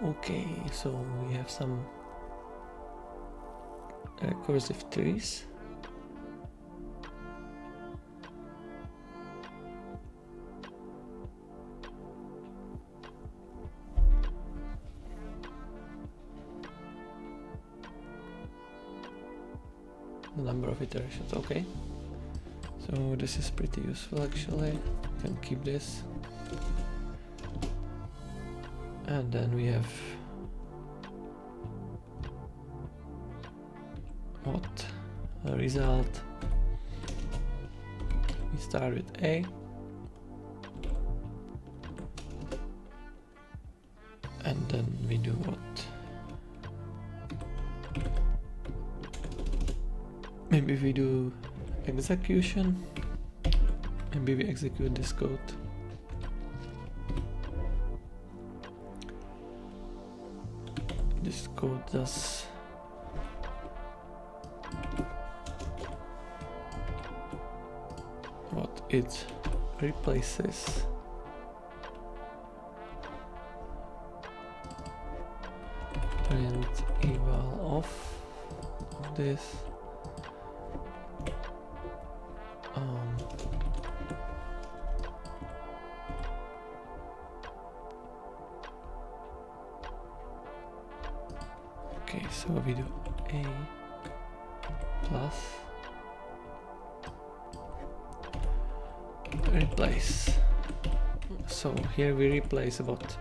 Okay, so we have some recursive trees. the number of iterations. Okay, so this is pretty useful actually. You can keep this, and then we have what a result. We start with A, and then we do what? Maybe we do execution. Maybe we execute this code. This code does what? It replaces print eval of this. Okay, so we do A plus replace. So here we replace what?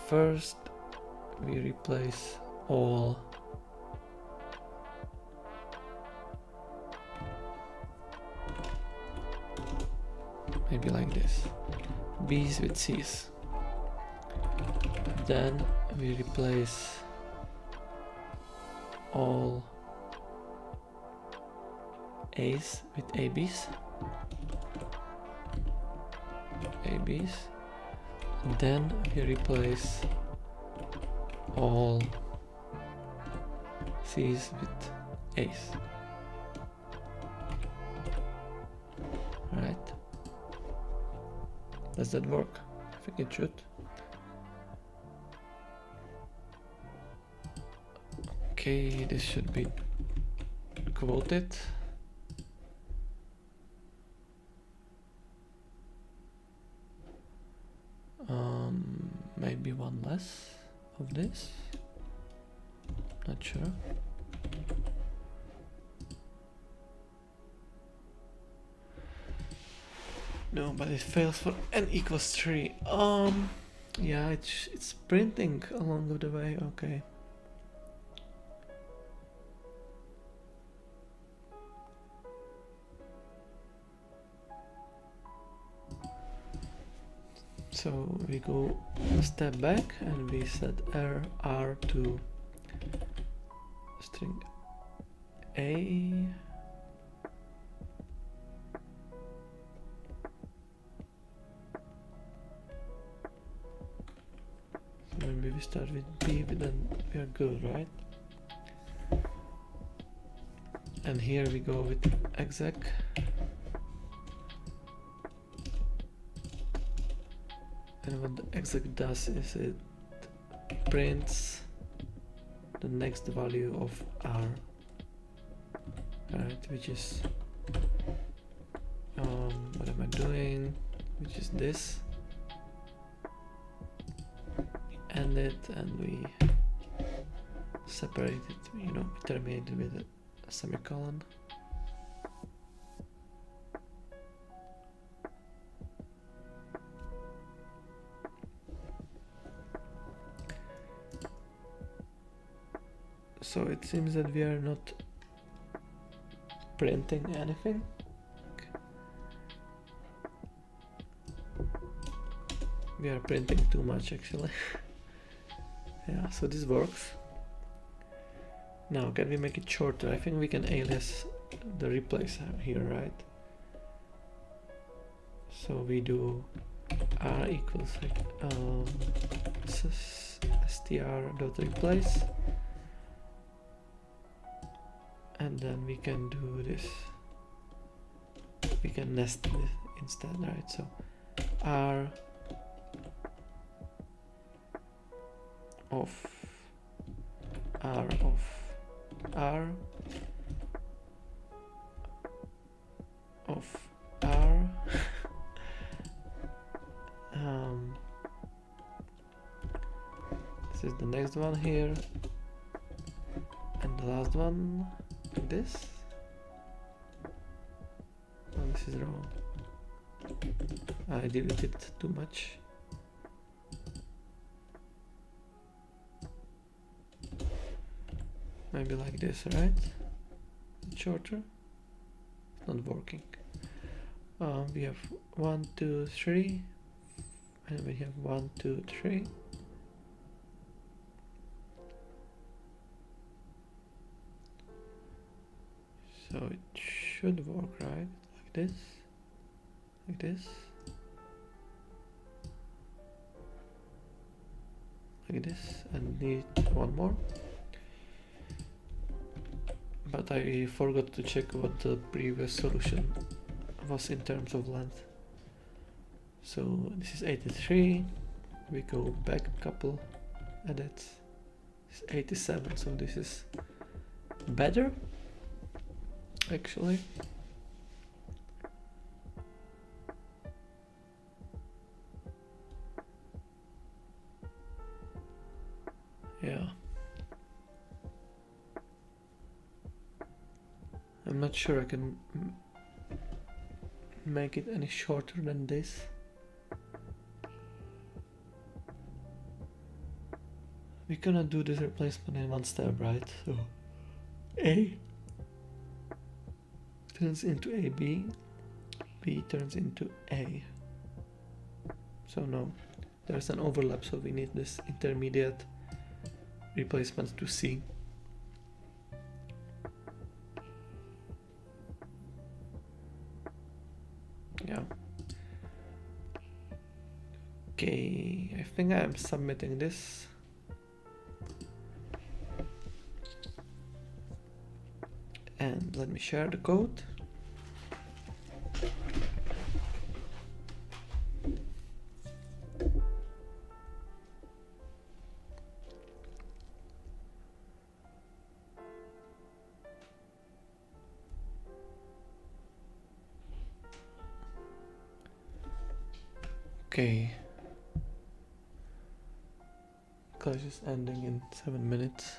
First we replace all maybe like this, B's with C's. Then we replace all A's with AB's. Then we replace all C's with A's. Right? Does that work? I think it should. Okay, this should be quoted. Maybe one less of this. Not sure. No, but it fails for n equals 3. Yeah, it's printing along the way. Okay. So we go a step back and we set R to string A. So maybe we start with B, but then we are good, right? And here we go with exec. And what the exec does is it prints the next value of R, right? Which is what am I doing? Which is this. We end it and we separate it. You know, we terminate it with a semicolon. So it seems that we are not printing anything. Okay. We are printing too much actually. Yeah, so this works. Now can we make it shorter? I think we can alias the replacer here, right? So we do R equals like str.replace. And then we can do this. We can nest this instead, right? So R of R of R of R this is the next one here, And the last one, like this. Oh, this is wrong. I deleted too much. Maybe like this, right? Shorter. It's not working. We have 1, 2, 3, and we have 1, 2, 3. So it should work, right? Like this, like this, like this, and need one more. But I forgot to check what the previous solution was in terms of length. So this is 83. We go back a couple edits. It's 87. So this is better, actually. Yeah. I'm not sure I can make it any shorter than this. We cannot do this replacement in one step, right? So A turns into AB, B turns into A. So no, there's an overlap, so we need this intermediate replacement to C. Yeah. Okay, I think I'm submitting this. And let me share the code. Okay. Class is ending in 7 minutes.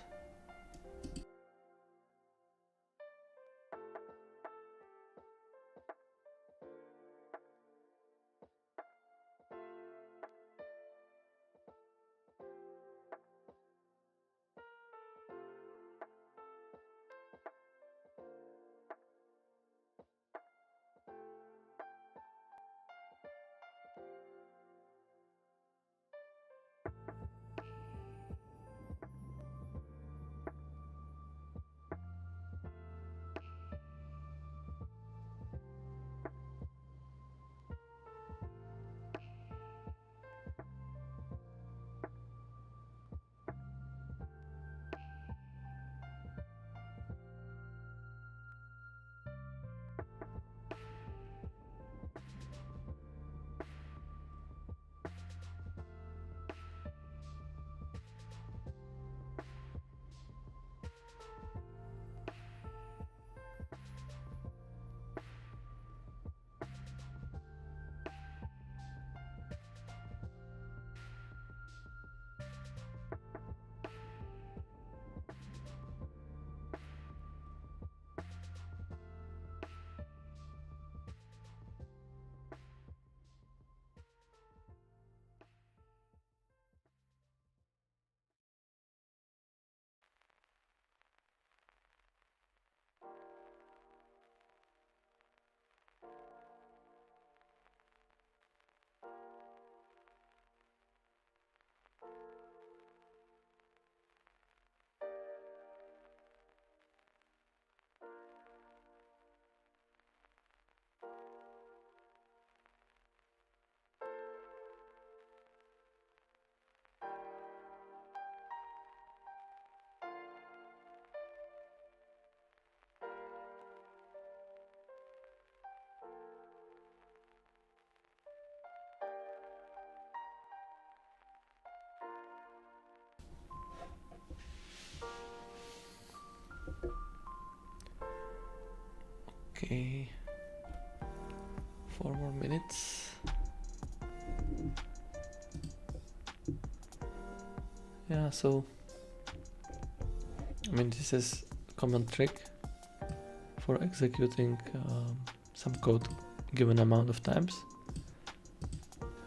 Okay, 4 more minutes. Yeah, so I mean, this is a common trick for executing some code given amount of times,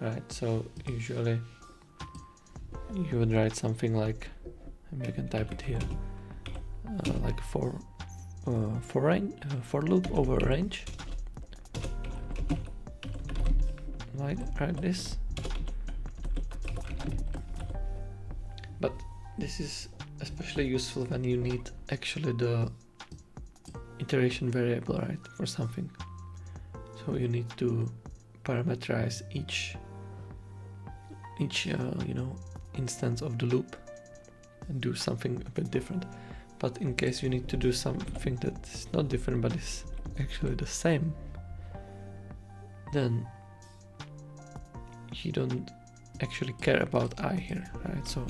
right? So usually you would write something like, and you can type it here, like for loop over range, like this. But this is especially useful when you need actually the iteration variable, right, for something. So you need to parameterize each you know, instance of the loop and do something a bit different. But in case you need to do something that is not different but is actually the same, then you don't actually care about I here, right? So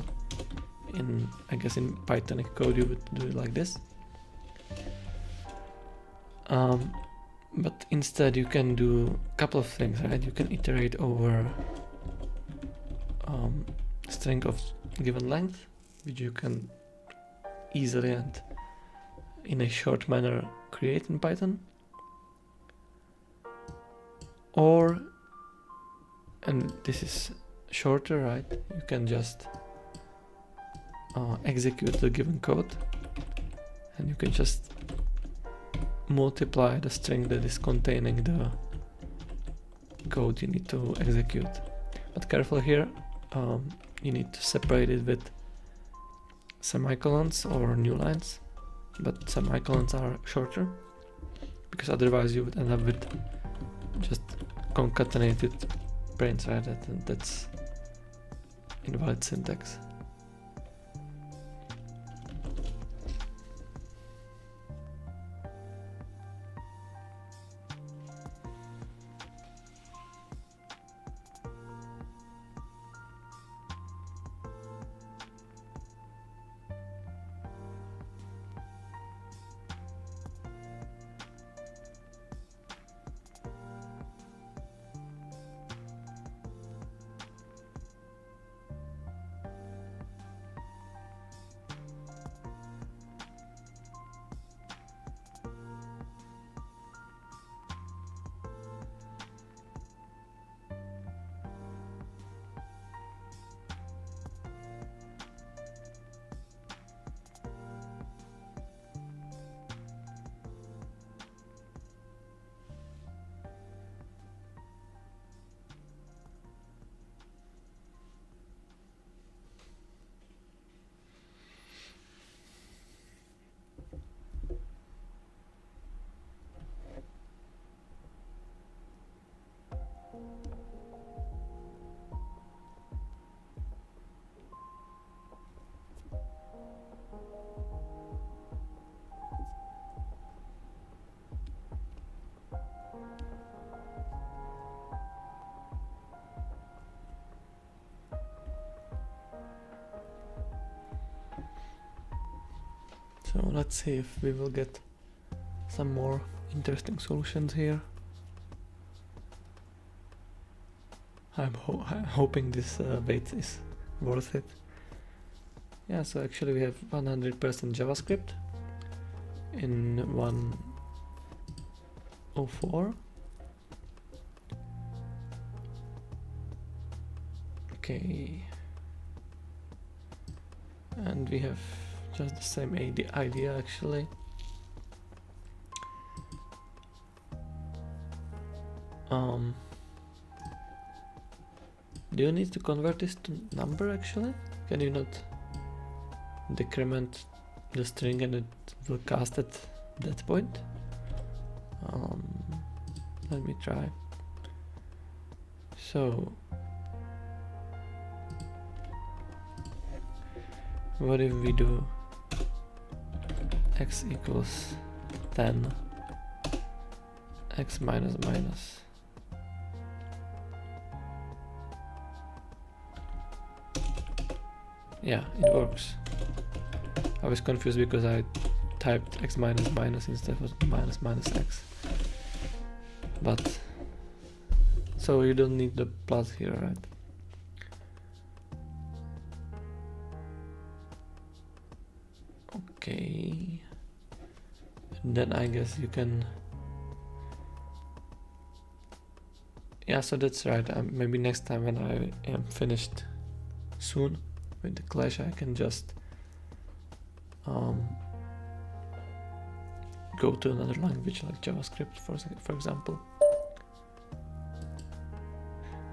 I guess in Pythonic code you would do it like this. But instead you can do a couple of things, right? You can iterate over a string of given length, which you can easily and in a short manner create in Python. Or, and this is shorter, right? You can just execute the given code, and you can just multiply the string that is containing the code you need to execute. But careful here, you need to separate it with semicolons or new lines, but semicolons are shorter, because otherwise you would end up with just concatenated brains, right? That's invalid syntax. So let's see if we will get some more interesting solutions here. I'm hoping this wait is worth it. Yeah, so actually we have 100% JavaScript in 1.04. Okay. And we have just the same idea actually. Do you need to convert this to number actually? Can you not decrement the string and it will cast at that point? Let me try. So what if we do x equals 10, x minus minus? Yeah, it works. I was confused because I typed x minus minus instead of minus minus x. But so you don't need the plus here, right? Okay. And then I guess you can. Yeah, so that's right. Maybe next time when I am finished soon with the Clash, I can just go to another language like JavaScript, for example.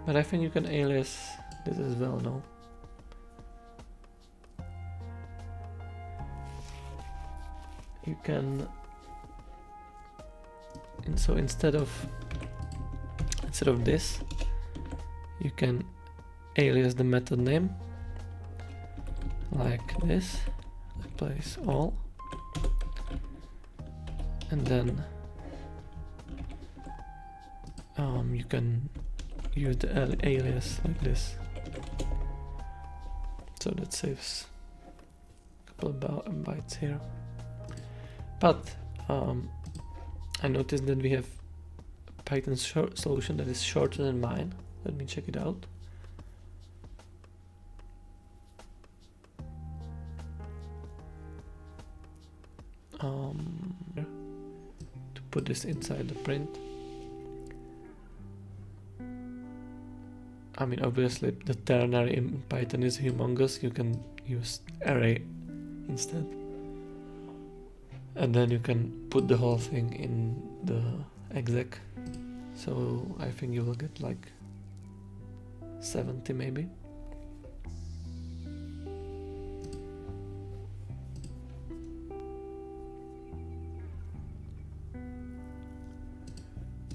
But I think you can alias this as well, no? You can. And so instead of this, you can alias the method name like this, place all, and then you can use the alias like this. So that saves a couple of bytes here. But I noticed that we have a Python solution that is shorter than mine. Let me check it out. To put this inside the print. I mean, obviously the ternary in Python is humongous. You can use array instead. And then you can put the whole thing in the exec. So I think you will get like 70 maybe.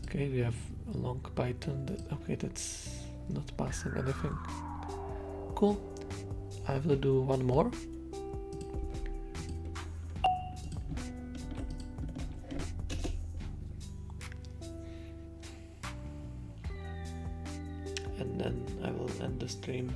Okay, we have a long Python that, okay, that's not passing anything. Cool. I will do one more. And then I will end the stream.